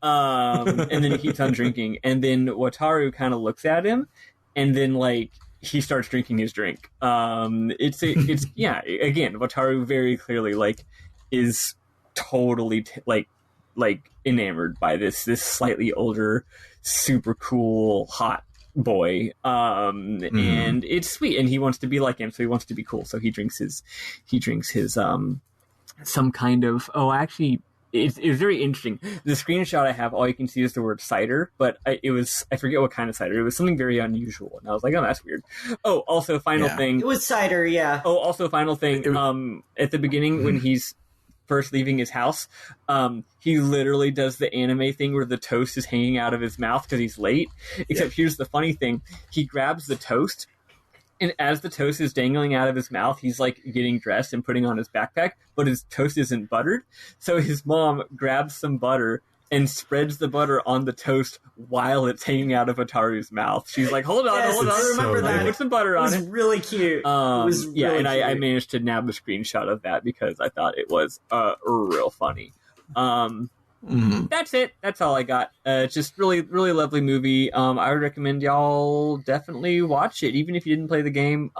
And then he keeps on drinking. And then Wataru kind of looks at him, and then like he starts drinking his drink. It's yeah, again, Wataru very clearly like is totally like enamored by this slightly older, super cool, hot boy, and it's sweet, and he wants to be like him, so he wants to be cool, so he drinks his some kind of it's very interesting. The screenshot I have, all you can see is the word cider, but I forget what kind of cider. It was something very unusual, and I was like, oh, that's weird. Oh, also final thing, it was cider, yeah. Oh, also final thing, at the beginning when he's first leaving his house, he literally does the anime thing where the toast is hanging out of his mouth because he's late. Except here's the funny thing. He grabs the toast, and as the toast is dangling out of his mouth, he's like getting dressed and putting on his backpack, but his toast isn't buttered. So his mom grabs some butter and spreads the butter on the toast while it's hanging out of Wataru's mouth. She's like, hold on, I remember that. Put some butter on it. It was really cute. I managed to nab a screenshot of that because I thought it was real funny. That's it. That's all I got. Just really, really lovely movie. I would recommend y'all definitely watch it, even if you didn't play the game.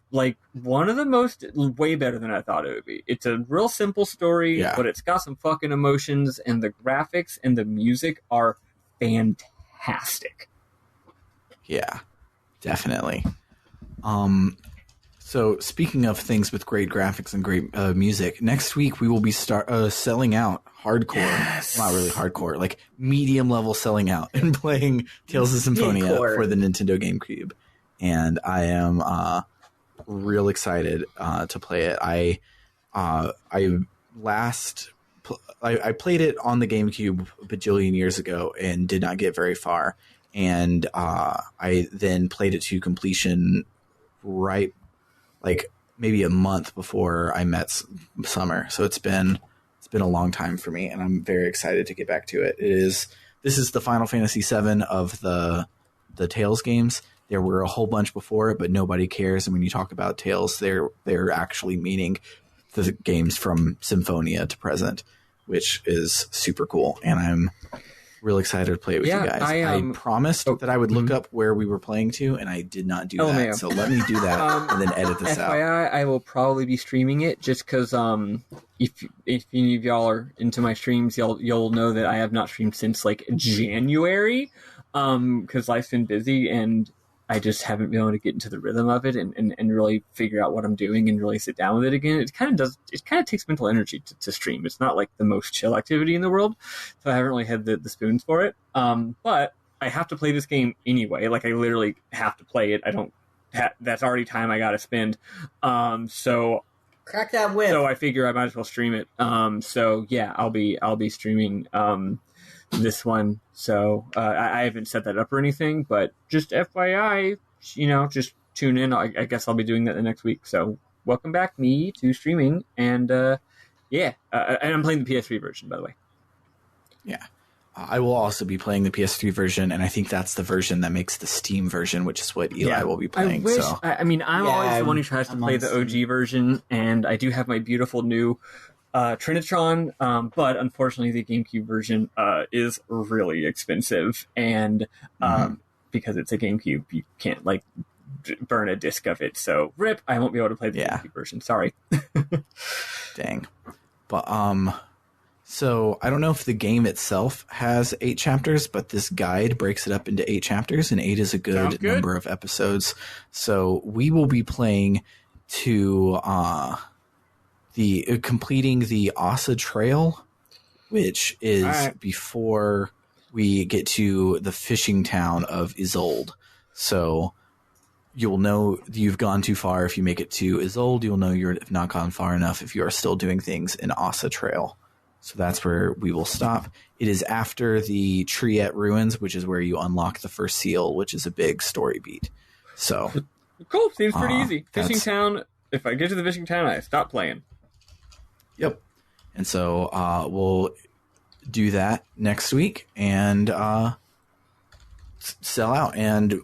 Like one of the way better than I thought it would be. It's a real simple story, but it's got some fucking emotions, and the graphics and the music are fantastic. Yeah, definitely. So speaking of things with great graphics and great music, next week we will be selling out hardcore. Yes. Not really hardcore, like medium level selling out and playing Tales of Symphonia for the Nintendo GameCube. And I am real excited to play it. I played it on the GameCube a bajillion years ago and did not get very far. And I then played it to completion right, like maybe a month before I met Summer. So it's been a long time for me, and I'm very excited to get back to it. This is the Final Fantasy VII of the Tales games. There were a whole bunch before it, but nobody cares. And when you talk about Tales, they're actually meaning the games from Symphonia to present, which is super cool. And I'm real excited to play it with you guys. I promised that I would look up where we were playing to, and I did not do that. Man. So let me do that and then edit this out. FYI, I will probably be streaming it just because if any of y'all are into my streams, you'll know that I have not streamed since like January because life's been busy and I just haven't been able to get into the rhythm of it and really figure out what I'm doing and really sit down with it again. It kind of takes mental energy to stream. It's not like the most chill activity in the world, so I haven't really had the spoons for it. But I have to play this game anyway. Like I literally have to play it. That's already time I got to spend. So crack that whip. So I figure I might as well stream it. So yeah, I'll be streaming this one. So I haven't set that up or anything, but just FYI, just tune in. I guess I'll be doing that the next week. So welcome back me to streaming, and and I'm playing the PS3 version, by the way. Yeah. I will also be playing the PS3 version, and I think that's the version that makes the Steam version, which is what Eli will be playing. I'm always the one who tries to play the OG version, and I do have my beautiful new Trinitron, but unfortunately the GameCube version is really expensive, and because it's a GameCube, you can't like burn a disc of it. So rip, I won't be able to play the GameCube version. Sorry. Dang. But so I don't know if the game itself has 8 chapters, but this guide breaks it up into 8 chapters, and 8 is a good number of episodes. So we will be playing to completing the Asa Trail, which is before we get to the fishing town of Izoold. So you'll know you've gone too far if you make it to Izoold. You'll know you've not gone far enough if you are still doing things in Asa Trail. So that's where we will stop. It is after the Triet Ruins, which is where you unlock the first seal, which is a big story beat. So cool. Seems pretty easy. Fishing town. If I get to the fishing town, I stop playing. Yep. And so we'll do that next week and sell out. And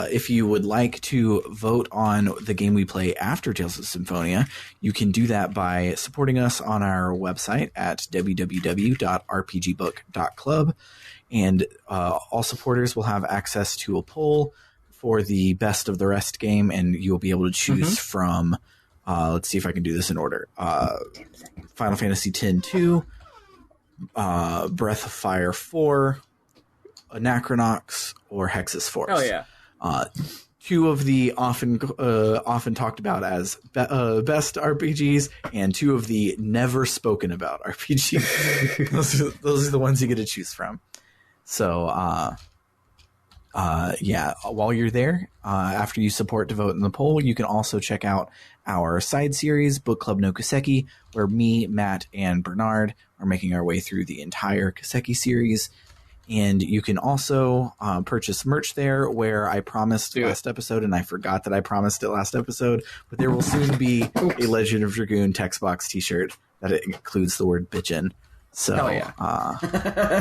if you would like to vote on the game we play after Tales of Symphonia, you can do that by supporting us on our website at www.rpgbook.club. And all supporters will have access to a poll for the best of the rest game, and you'll be able to choose from let's see if I can do this in order. Final Fantasy X-2, Breath of Fire 4, Anacronox, or Hexyz Force. Oh yeah. 2 of the often talked about as best RPGs, and 2 of the never spoken about RPGs. those are the ones you get to choose from. So while you're there, after you support to vote in the poll, you can also check out our side series, Book Club no Kiseki, where me, Matt, and Bernard are making our way through the entire Kiseki series. And you can also purchase merch there, where I promised last episode, and I forgot that I promised it last episode, but there will soon be a Legend of Dragoon text box t-shirt that includes the word bitchin'. So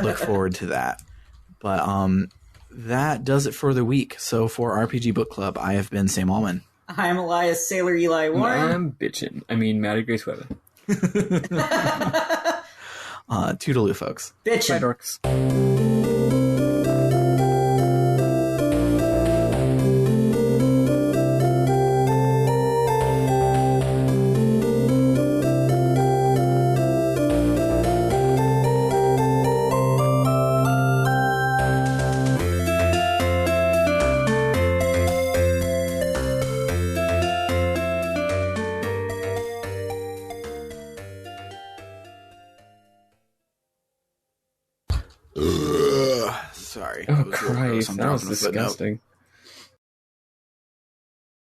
look forward to that. But that does it for the week. So for RPG Book Club, I have been Sam Allman. I'm Elias Sailor Eli Warren. I'm bitchin'. I mean, Maddy Grace Weber. Toodaloo, folks. Bitchin'. Bye, dorks. Sorry. Oh, Christ. That was disgusting.